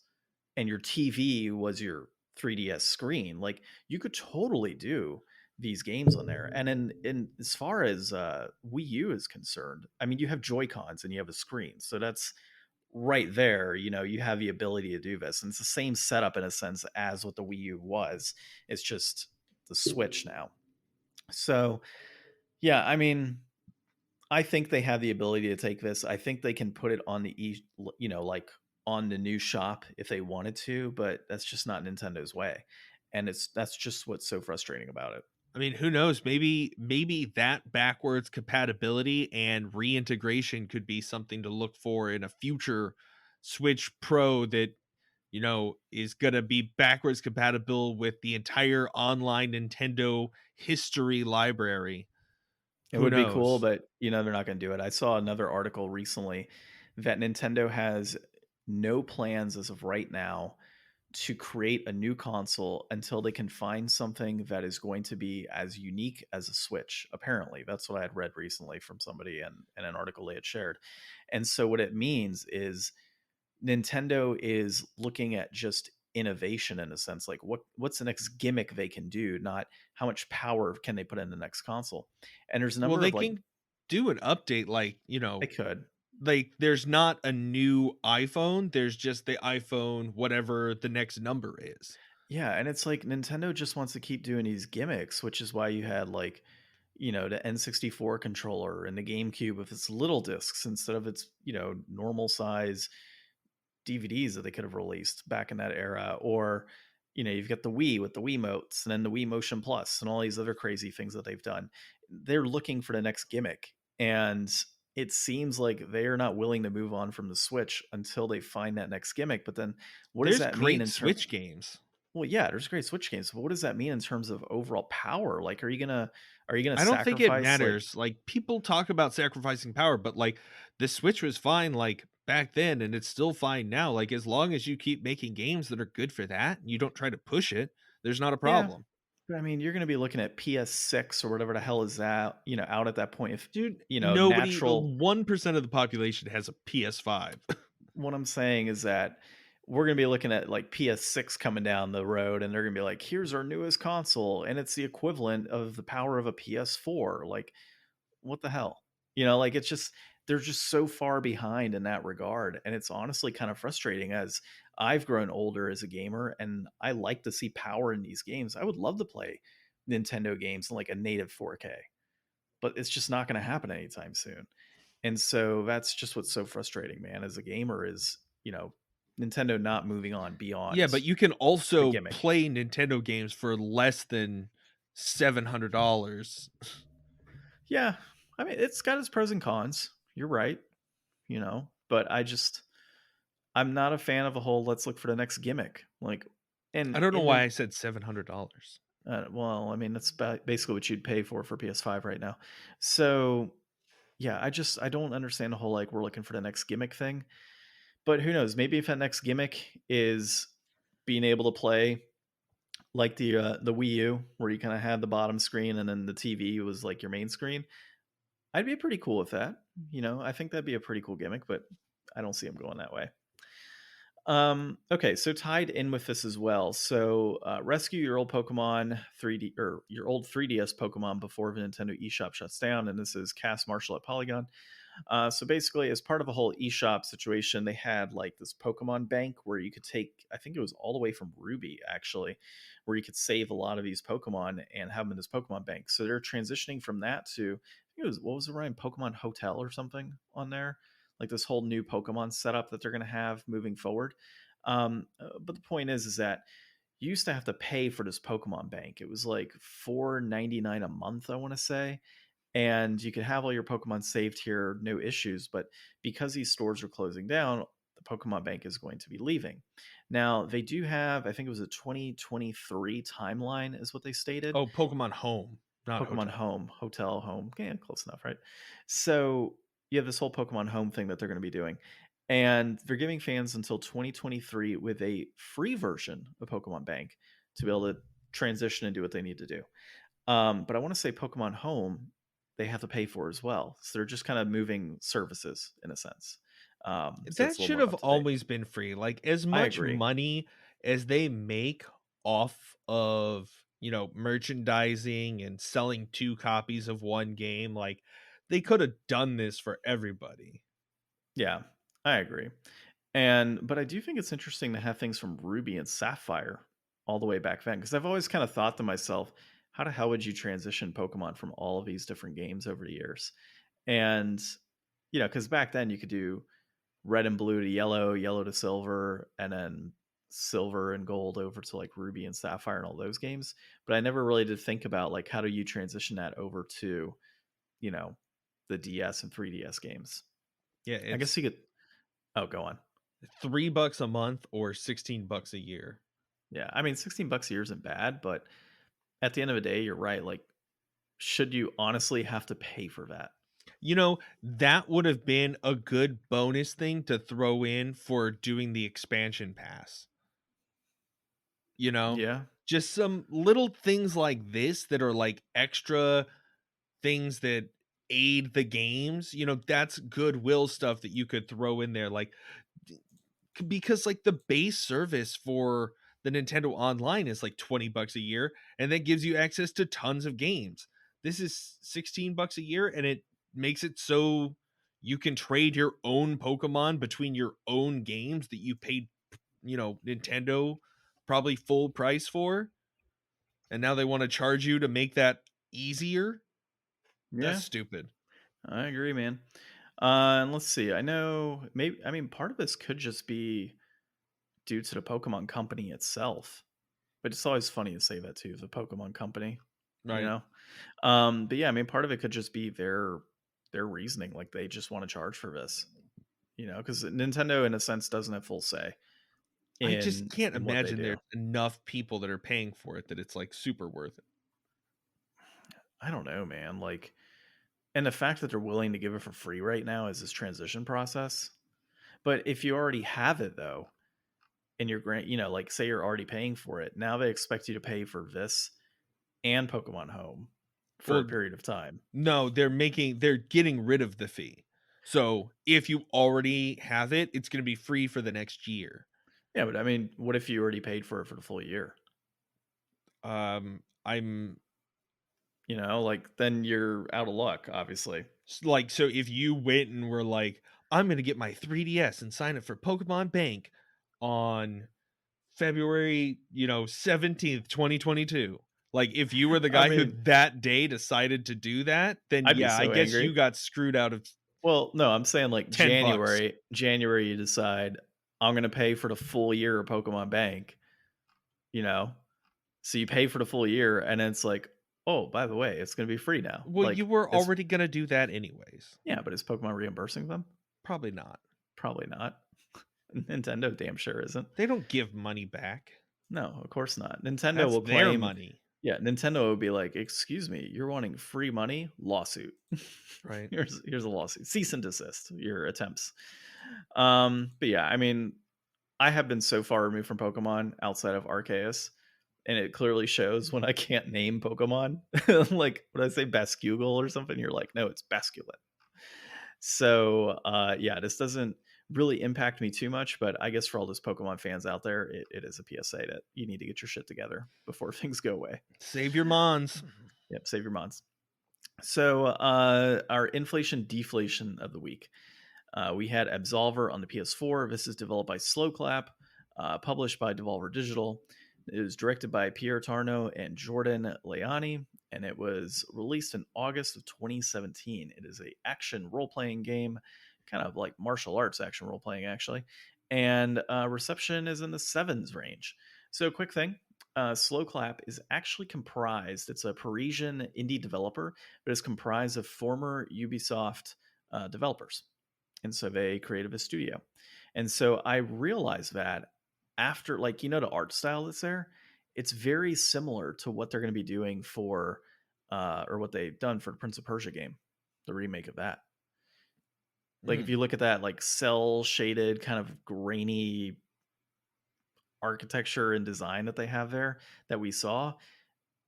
and your TV was your 3DS screen, like you could totally do these games on there. And in as far as Wii U is concerned, I mean, you have Joy Cons and you have a screen, so that's right there. You have the ability to do this, and it's the same setup in a sense as what the Wii U was. It's just the Switch now. So yeah, I mean, I think they have the ability to take this. I think they can put it on like on the new shop if they wanted to, but that's just not Nintendo's way. And that's just what's so frustrating about it. I mean, who knows? Maybe that backwards compatibility and reintegration could be something to look for in a future Switch Pro that is going to be backwards compatible with the entire online Nintendo history library. It Who would be cool, knows? but they're not going to do it. I saw another article recently that Nintendo has no plans as of right now to create a new console until they can find something that is going to be as unique as a Switch. Apparently, that's what I had read recently from somebody in an article they had shared. And so, what it means is Nintendo is looking at just innovation in a sense, like what's the next gimmick they can do, not how much power can they put in the next console. And there's a Well, number they of like can do an update like, they could. like there's not a new iPhone, there's just the iPhone whatever the next number is. Yeah, and it's like Nintendo just wants to keep doing these gimmicks, which is why you had like, the N64 controller and the GameCube with its little discs instead of its, normal size DVDs that they could have released back in that era. Or, you've got the Wii with the Wiimotes and then the Wii Motion Plus and all these other crazy things that they've done. They're looking for the next gimmick. And it seems like they are not willing to move on from the Switch until they find that next gimmick. But then what does There's that mean great in terms? Switch games. Well, yeah, there's great Switch games, but what does that mean in terms of overall power? Like, are you gonna I don't think it sacrifice like? matters. Like people talk about sacrificing power, but like the Switch was fine like back then and it's still fine now. Like as long as you keep making games that are good for that, and you don't try to push it, there's not a Yeah, problem. But I mean, you're going to be looking at PS6 or whatever the hell is that, out at that point. If, Dude, nobody, natural, 1% of the population has a PS5. what I'm saying is that we're going to be looking at like PS6 coming down the road and they're going to be like, here's our newest console. And it's the equivalent of the power of a PS4. Like, what the hell? Like it's just, they're just so far behind in that regard. And it's honestly kind of frustrating as I've grown older as a gamer and I like to see power in these games. I would love to play Nintendo games in like a native 4K, but it's just not going to happen anytime soon. And so that's just what's so frustrating, man, as a gamer is, Nintendo not moving on Yeah, beyond but you can the also gimmick. play Nintendo games for less than $700. Yeah. I mean, it's got its pros and cons. You're right, but I'm not a fan of a whole let's look for the next gimmick. Like, I and don't know in why the I said $700. well, I mean that's basically what you'd pay for PS5 right now. So yeah, I don't understand the whole like we're looking for the next gimmick thing. But who knows? Maybe if that next gimmick is being able to play like the Wii U, where you kind of had the bottom screen and then the TV was like your main screen, I'd be pretty cool with that. I think that'd be a pretty cool gimmick, but I don't see them going that way. Okay, so tied in with this as well. So rescue your old Pokemon 3D or your old 3DS Pokemon before the Nintendo eShop shuts down. And this is Cast Marshall at Polygon. So basically, as part of a whole eShop situation, they had like this Pokemon bank where you could take, I think it was all the way from Ruby actually, where you could save a lot of these Pokemon and have them in this Pokemon bank. So they're transitioning from that to, I think it was, what was the rhyme? Pokemon Hotel or something on there? Like this whole new Pokemon setup that they're going to have moving forward. But the point is that you used to have to pay for this Pokemon bank. It was like $4.99 a month, I want to say, and you could have all your Pokemon saved here, no issues. But because these stores are closing down, the Pokemon Bank is going to be leaving. Now, they do have, I think it was a 2023 timeline, is what they stated. Oh, Pokemon Home, not Pokemon Hotel. Home, Hotel Home. Yeah, close enough, right? So you have this whole Pokemon Home thing that they're going to be doing. And they're giving fans until 2023 with a free version of Pokemon Bank to be able to transition and do what they need to do. But I want to say Pokemon Home, they have to pay for as well. So they're just kind of moving services in a sense. So That it's a little should more have up to date. always been free. Like, as I much agree. money as they make off of, merchandising and selling 2 copies of one game, like, they could have done this for everybody. Yeah, I agree. But I do think it's interesting to have things from Ruby and Sapphire all the way back then because I've always kind of thought to myself, how the hell would you transition Pokemon from all of these different games over the years? And because back then you could do red and blue to yellow, yellow to silver, and then silver and gold over to like Ruby and Sapphire and all those games. But I never really did think about like how do you transition that over to, you know, the DS and 3DS games. Yeah, I guess it's you could. Oh, go on. $3 a month or $16 a year. Yeah, I mean, $16 a year isn't bad, but at the end of the day, you're right. Like, should you honestly have to pay for that? That would have been a good bonus thing to throw in for doing the expansion pass. You know, Yeah, just some little things like this that are like extra things that aid the games. That's goodwill stuff that you could throw in there. Like, because like the base service for the Nintendo Online is like $20 a year, and that gives you access to tons of games. This is $16 a year, and it makes it so you can trade your own Pokemon between your own games that you paid, Nintendo probably full price for, and now they want to charge you to make that easier. That's yeah, stupid. I agree, man. And let's see. I know maybe. I mean, part of this could just be due to the Pokemon Company itself, but it's always funny to say that too. The Pokemon Company, you Right. know. But yeah, I mean, part of it could just be their reasoning. Like they just want to charge for this, because Nintendo, in a sense, doesn't have full say I just in can't in what they imagine do. there's enough people that are paying for it that it's like super worth it. I don't know, man. Like, and the fact that they're willing to give it for free right now is this transition process. But if you already have it though, and you're grant, like say you're already paying for it, now they expect you to pay for this. and Pokemon Home for a Well, period of time. no, they're getting rid of the fee. So if you already have it, it's going to be free for the next year. Yeah, but I mean, what if you already paid for it for the full year? I'm You know, like then you're out of luck, obviously. like, so if you went and were like, I'm going to get my 3DS and sign up for Pokemon Bank on February, 17th, 2022. Like, if you were the I guy who mean, that day decided to do that, then I'd be yeah, I so guess angry. you got screwed out of Well, no, I'm saying like $10. January you decide I'm going to pay for the full year of Pokemon Bank, you know? So you pay for the full year and then it's like, "Oh, by the way, it's going to be free now." Well, you Like were it's already going to do that anyways. yeah, but is Pokemon reimbursing them? Probably not. Probably not. Nintendo damn sure isn't. They don't give money back. No, of course not. Nintendo That's will their claim money, yeah, Nintendo would be like, "Excuse me, you're wanting free money? Lawsuit. right? Here's a lawsuit. Cease and desist your attempts." But yeah, I mean, I have been so far removed from Pokemon outside of Arceus, and it clearly shows when I can't name Pokemon. Like, would I say Bascugle or something? You're like, no, it's Basculin. So, yeah, this doesn't really impact me too much, but I guess for all those Pokemon fans out there, it is a PSA that you need to get your shit together before things go away. Save your mons. Yep, save your mons. So, our inflation deflation of the week. We had Absolver on the PS4. This is developed by Slowclap, published by Devolver Digital. It was directed by Pierre Tarno and Jordan Leani, and it was released in August of 2017. It is a action role-playing game, kind of like martial arts action role-playing, actually. And reception is in the sevens range. So, quick thing. Slowclap is actually comprised, it's a Parisian indie developer, but it's comprised of former Ubisoft developers. And so they created a studio. And so I realized that after, like, the art style that's there, it's very similar to what they're going to be doing for, or what they've done for the Prince of Persia game, the remake of that. Like, if Mm. you look at that, like, cell shaded, kind of grainy architecture and design that they have there that we saw,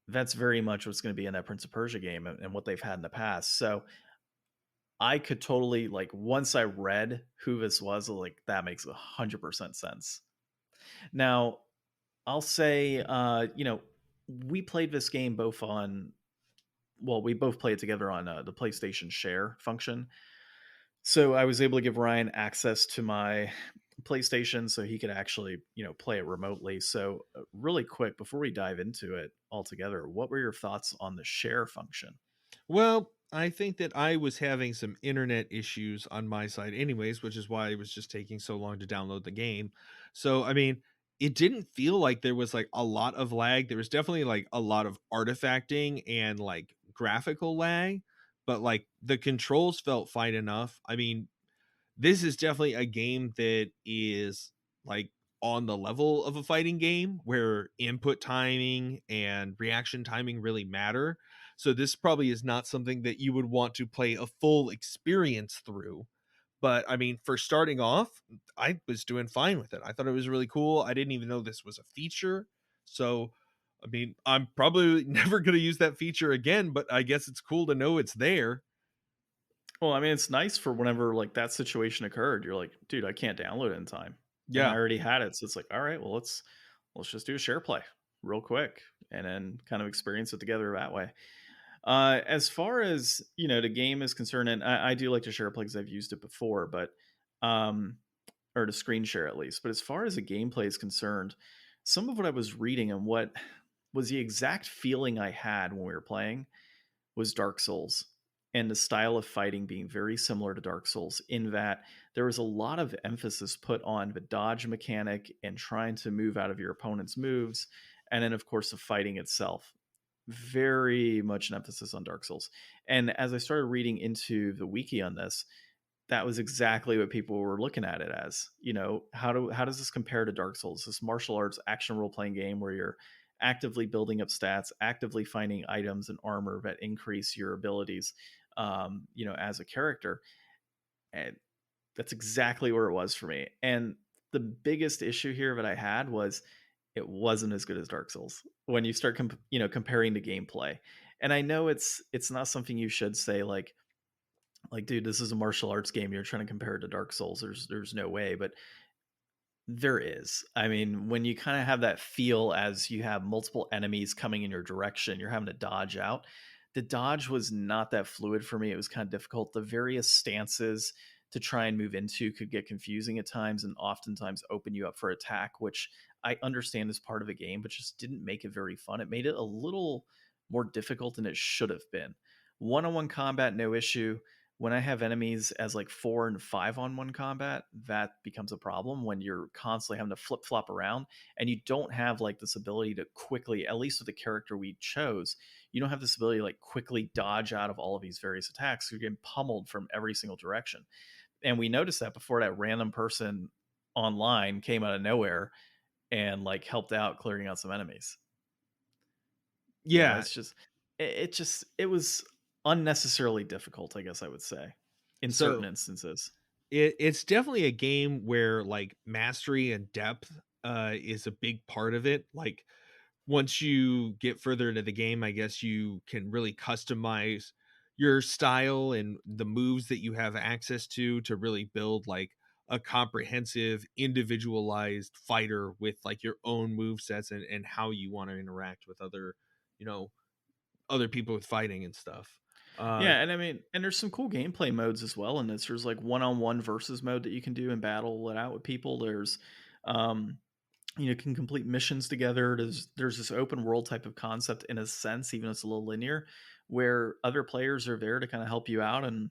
that's very much what's going to be in that Prince of Persia game and what they've had in the past. So I could totally like once I read who this was, like that makes 100% sense. Now, I'll say, we played this game both on, well, we both played together on the PlayStation Share function. So I was able to give Ryan access to my PlayStation so he could actually, play it remotely. So, really quick, before we dive into it altogether, what were your thoughts on the share function? Well, I think that I was having some internet issues on my side anyways, which is why it was just taking so long to download the game. So, I mean, it didn't feel like there was like a lot of lag. There was definitely like a lot of artifacting and like graphical lag, but like the controls felt fine enough. I mean, this is definitely a game that is like on the level of a fighting game where input timing and reaction timing really matter. So this probably is not something that you would want to play a full experience through. But I mean, for starting off, I was doing fine with it. I thought it was really cool. I didn't even know this was a feature. So, I mean, I'm probably never going to use that feature again, but I guess it's cool to know it's there. Well, I mean, it's nice for whenever like that situation occurred. You're like, dude, I can't download it in time, and I Yeah. already had it. So it's like, all right, well, let's just do a share play real quick, and then kind of experience it together that way. As far as the game is concerned, and I do like to share play because I've used it before, but um, or to screen share at least. But as far as the gameplay is concerned, some of what I was reading and what was the exact feeling I had when we were playing was Dark Souls, and the style of fighting being very similar to Dark Souls in that there was a lot of emphasis put on the dodge mechanic and trying to move out of your opponent's moves, and then of course the fighting itself. Very much an emphasis on Dark Souls. And as I started reading into the wiki on this, that was exactly what people were looking at it as. How does this compare to Dark Souls? This martial arts action role playing game where you're actively building up stats, actively finding items and armor that increase your abilities, as a character. And that's exactly where it was for me. And the biggest issue here that I had was it wasn't as good as Dark Souls when you start comparing the gameplay. And I know it's not something you should say, like dude, this is a martial arts game, you're trying to compare it to Dark Souls. There's no way, but there is. I mean, when you kind of have that feel as you have multiple enemies coming in your direction, you're having to dodge out. The dodge was not that fluid for me. It was kind of difficult. The various stances to try and move into could get confusing at times and oftentimes open you up for attack, which I understand is part of a game, but just didn't make it very fun. It made it a little more difficult than it should have been. One on one combat, no issue. When I have enemies as like 4 and 5 on 1 combat, that becomes a problem when you're constantly having to flip flop around and you don't have like this ability to quickly, at least with the character we chose, you don't have this ability to like quickly dodge out of all of these various attacks. You're getting pummeled from every single direction. And we noticed that before that random person online came out of nowhere and like helped out clearing out some enemies. Yeah. It's just it was unnecessarily difficult, I guess I would say, in certain So instances. it's definitely a game where like mastery and depth is a big part of it. Like once you get further into the game, I guess you can really customize your style and the moves that you have access to really build like a comprehensive, individualized fighter with like your own move sets and how you want to interact with other, you know, other people with fighting and stuff. Uh, Yeah, and I mean, and there's some cool gameplay modes as well in this. There's like one-on-one versus mode that you can do and battle it out with people. There's um can complete missions together. There's this open world type of concept in a sense, even if it's a little linear, where other players are there to kind of help you out and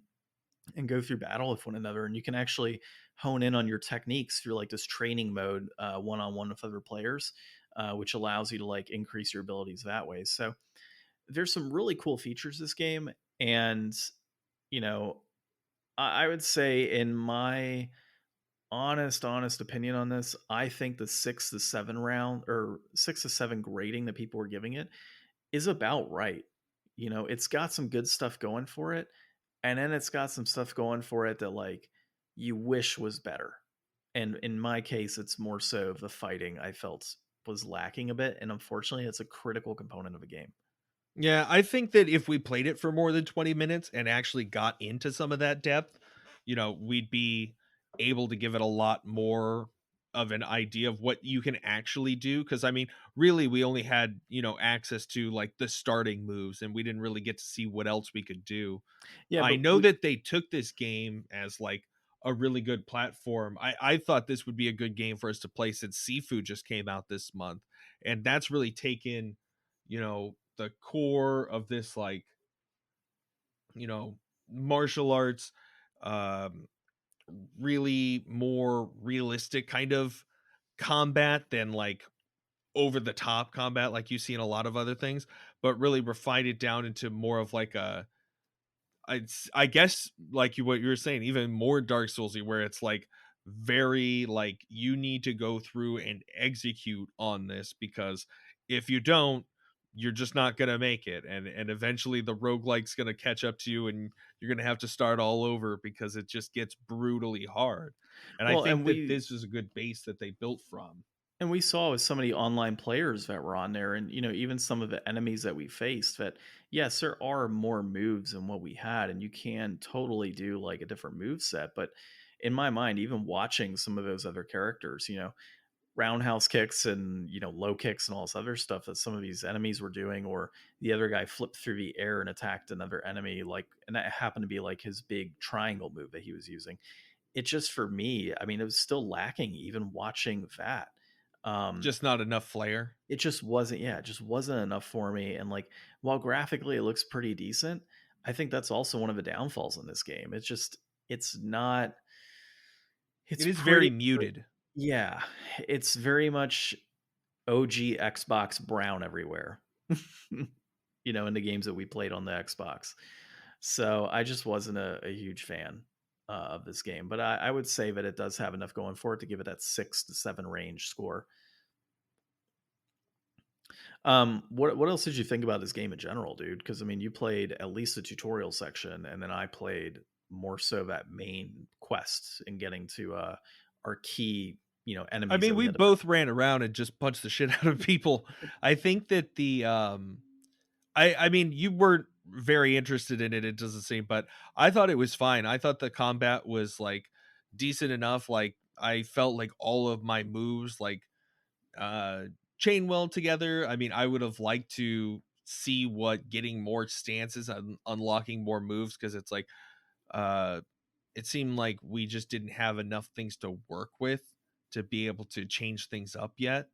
go through battle with one another, and you can actually hone in on your techniques through like this training mode, one-on-one with other players, which allows you to like increase your abilities that way. So there's some really cool features this game, and you know I would say, in my honest opinion on this, I think the 6 to 7 round or 6 to 7 grading that people were giving it is about right. It's got some good stuff going for it, and then it's got some stuff going for it that like you wish was better. And in my case, it's more so the fighting I felt was lacking a bit, and unfortunately, it's a critical component of a game. Yeah, I think that if we played it for more than 20 minutes and actually got into some of that depth, we'd be able to give it a lot more of an idea of what you can actually do. Cause I mean, really, we only had, access to like the starting moves and we didn't really get to see what else we could do. Yeah, I but know that they took this game as like a really good platform. I thought this would be a good game for us to play since Seafood just came out this month. And that's really taken, the core of this like, you know, martial arts, um, really more realistic kind of combat than like over the top combat like you see in a lot of other things, but really refined it down into more of like I guess like what you were saying, even more Dark Soulsy, where it's like very like you need to go through and execute on this because if you don't, you're just not gonna make it, and eventually the roguelike's gonna catch up to you, and you're gonna have to start all over because it just gets brutally hard. And I well, think that this is a good base that they built from. and we saw with so many online players that were on there, and even some of the enemies that we faced, that yes, there are more moves than what we had, and you can totally do like a different move set. But in my mind, even watching some of those other characters, roundhouse kicks and low kicks and all this other stuff that some of these enemies were doing, or the other guy flipped through the air and attacked another enemy, like, and that happened to be like his big triangle move that he was using. It just, for me, I mean, it was still lacking even watching that. Just not enough flair. It just wasn't, yeah, it just wasn't enough for me. And like, while graphically it looks pretty decent, I think that's also one of the downfalls in this game. It's not, it's It is very pretty, muted. yeah, it's very much OG Xbox brown everywhere. In the games that we played on the Xbox. So I just wasn't a huge fan of this game, but I would say that it does have enough going for it to give it that 6 to 7 range score. What else did you think about this game in general, dude? Because I mean, you played at least the tutorial section, and then I played more so that main quest and getting to our key, I enemies mean, that we we had to both ran around and just punched the shit out of people. I think that I mean, you weren't very interested in it, it doesn't seem, but I thought it was fine. I thought the combat was, like, decent enough, like, I felt like all of my moves, like, uh, chain well together. I mean, I would have liked to see what getting more stances and unlocking more moves, because it's like, uh, it seemed like we just didn't have enough things to work with to be able to change things up yet.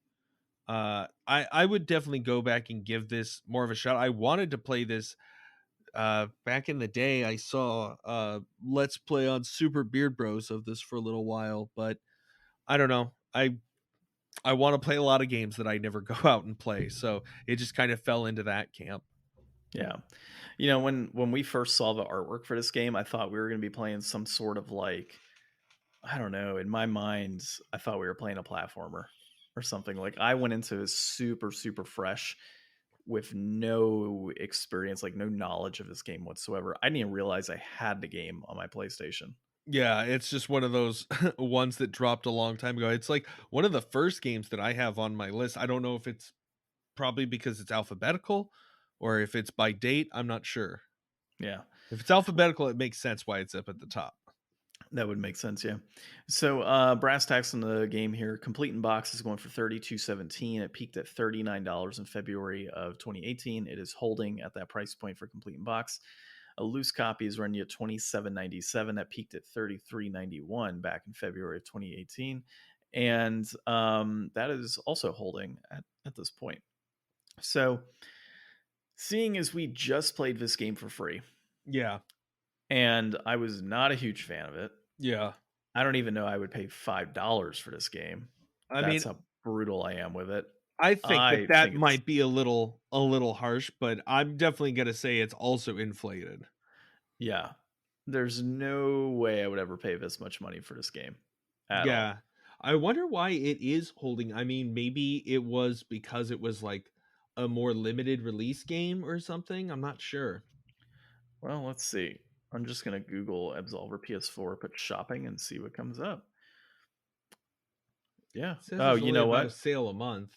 I would definitely go back and give this more of a shot. I wanted to play this back in the day. I saw Let's Play on Super Beard Bros of this for a little while, but I don't know. I want to play a lot of games that I never go out and play, so it just kind of fell into that camp. Yeah. When we first saw the artwork for this game, I thought we were going to be playing some sort of like, I don't know, in my mind, I thought we were playing a platformer or something. Like I went into this super super fresh with no experience, like no knowledge of this game whatsoever. I didn't even realize I had the game on my PlayStation. Yeah, it's just one of those ones that dropped a long time ago. It's like one of the first games that I have on my list. I don't know if it's probably because it's alphabetical or if it's by date. I'm not sure. Yeah. If it's alphabetical, it makes sense why it's up at the top. That would make sense, yeah. So brass tacks in the game here. Complete in box is going for $32.17. It peaked at $39 in February of 2018. It is holding at that price point for complete in box. A loose copy is running at $27.97. That peaked at $33.91 back in February of 2018. And that is also holding at this point. So seeing as we just played this game for free, Yeah. and I was not a huge fan of it. Yeah. I don't even know I would pay $5 for this game. I That's mean, how brutal I am with it. I think that I that think it's might be a little harsh, but I'm definitely going to say it's also inflated. yeah. There's no way I would ever pay this much money for this game at all. Yeah. I wonder why it is holding. I mean, maybe it was because it was like a more limited release game or something. I'm not sure. Well, let's see. I'm just gonna Google Absolver PS4, put shopping, and see what comes up. Yeah. It says Oh, there's you only know about a what? sale a month.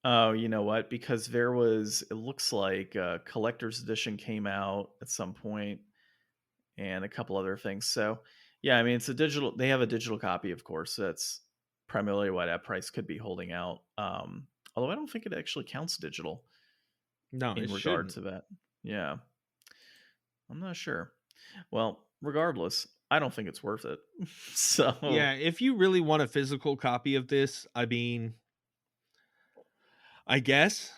Oh, you know what? Because there was, it looks like a collector's edition came out at some point, and a couple other things. So, yeah, I mean, it's a digital. They have a digital copy, of course. That's primarily why that price could be holding out. Although I don't think it actually counts digital No, in it regard shouldn't. to that. Yeah, I'm not sure. Well, regardless, I don't think it's worth it. So, Yeah, if you really want a physical copy of this, I mean, I guess,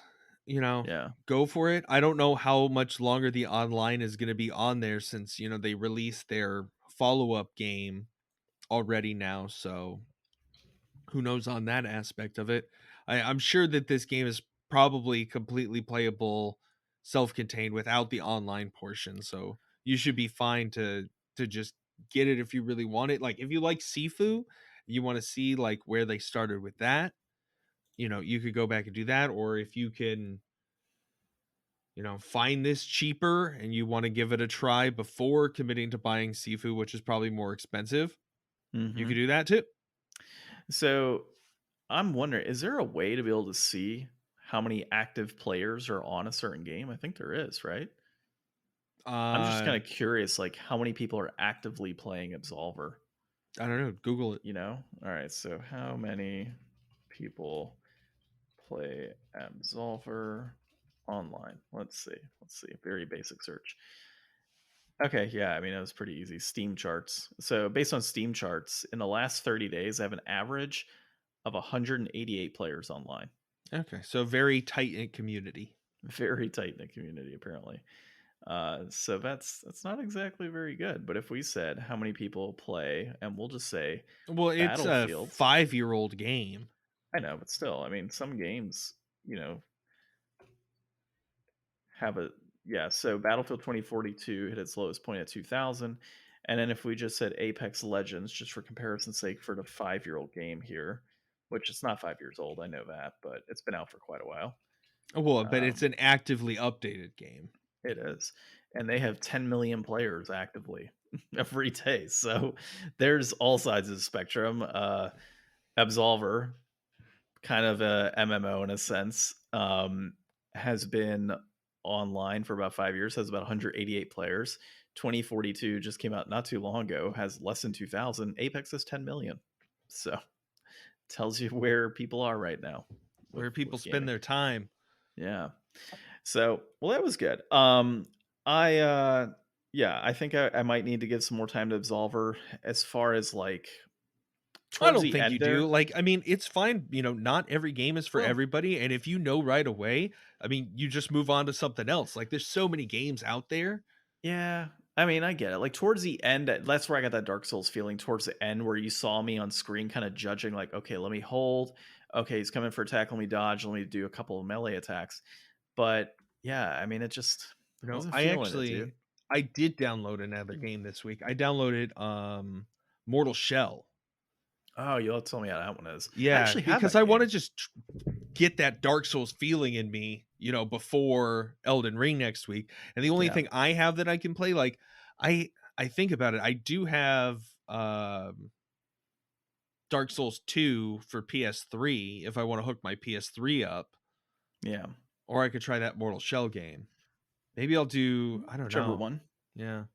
you know, yeah. go for it. I don't know how much longer the online is going to be on there since, they released their follow-up game already now, so who knows on that aspect of it. I'm sure that this game is probably completely playable self-contained without the online portion, so you should be fine to just get it if you really want it. Like if you like Sifu, you want to see like where they started with that, you could go back and do that. Or if you can, find this cheaper and you want to give it a try before committing to buying Sifu, which is probably more expensive, you Hmm. could do that too. So, I'm wondering, is there a way to be able to see how many active players are on a certain game? I think there is, right? I'm just uh kind of curious, like how many people are actively playing Absolver. I don't know, Google it. All right, so how many people play Absolver online? Let's see. Very basic search. Okay, yeah, I mean it was pretty easy. Steam charts. So based on Steam charts, in the last 30 days, I have an average of 188 players online. Okay, so very tight knit community. Very tight knit community, apparently. So that's not exactly very good. But if we said how many people play, and we'll just say Well, it's a Battlefield, 5-year-old game. I know, but still, I mean, some games, you know, have a yeah. So Battlefield 2042 hit its lowest point at 2000, and then if we just said Apex Legends, just for comparison's sake, for the 5-year-old game here, which it's not 5 years old, I know that, but it's been out for quite a while. Well, but it's Um, an actively updated game. it is, and they have 10 million players actively every day. So there's all sides of the spectrum. Absolver, kind of a MMO in a sense, has been online for about 5 years, has about 188 players. 2042 just came out not too long ago, has less than 2,000. Apex has 10 million. So tells you where people are right now Where people with spend gaming. their time. Yeah. So, well, that was good. I yeah, I think I might need to give some more time to Absolver as far as like I towards don't the think you end do. there. Like, I mean, it's fine. Not every game is for Well, everybody. And if you know right away, I mean, you just move on to something else. Like, there's so many games out there. yeah. I mean, I get it. Like towards the end, that's where I got that Dark Souls feeling towards the end where you saw me on screen kind of judging like, okay, let me hold. Okay, he's coming for attack, let me dodge, let me do a couple of melee attacks. But yeah, I mean, it just I wasn't feeling it, dude. I did download another game this week. I downloaded Mortal Shell. Oh, you'll have to tell me how that one is. I Yeah, actually have because that I want to game. just get that Dark Souls feeling in me, before Elden Ring next week. And the only Yeah. thing I have that I can play, like, I think about it, I do have Dark Souls 2 for PS3 if I want to hook my PS3 up, Yeah. or I could try that Mortal Shell game. Maybe I'll do, I don't Whichever know. one. Yeah.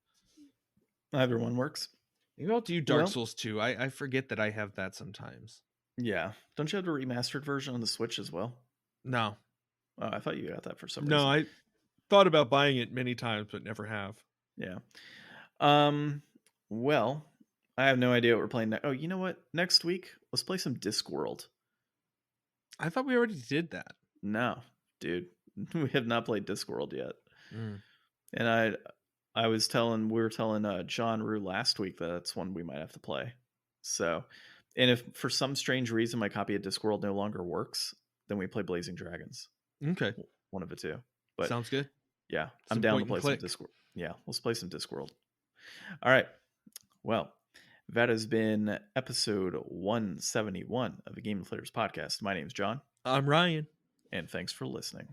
Either one works. Maybe I'll do Dark Well, Souls 2. I forget that I have that sometimes. yeah. Don't you have the remastered version on the Switch as well? No. Oh, I thought you got that for some No, reason. I thought about buying it many times, but never have. Yeah. Um. Well, I have no idea what we're playing next. Oh, you know what? Next week, let's play some Discworld. I thought we already did that. No, dude, we have not played Discworld yet. Mm. And we were telling John Rue last week that that's one we might have to play. So, and if for some strange reason my copy of Discworld no longer works, then we play Blazing Dragons. Okay. One of the two. But Sounds good. yeah, I'm Some down to point and play some click. Discworld. Yeah, let's play some Discworld. All right. Well, that has been episode 171 of the Game Deflators Podcast. My name's John, I'm Ryan. and thanks for listening.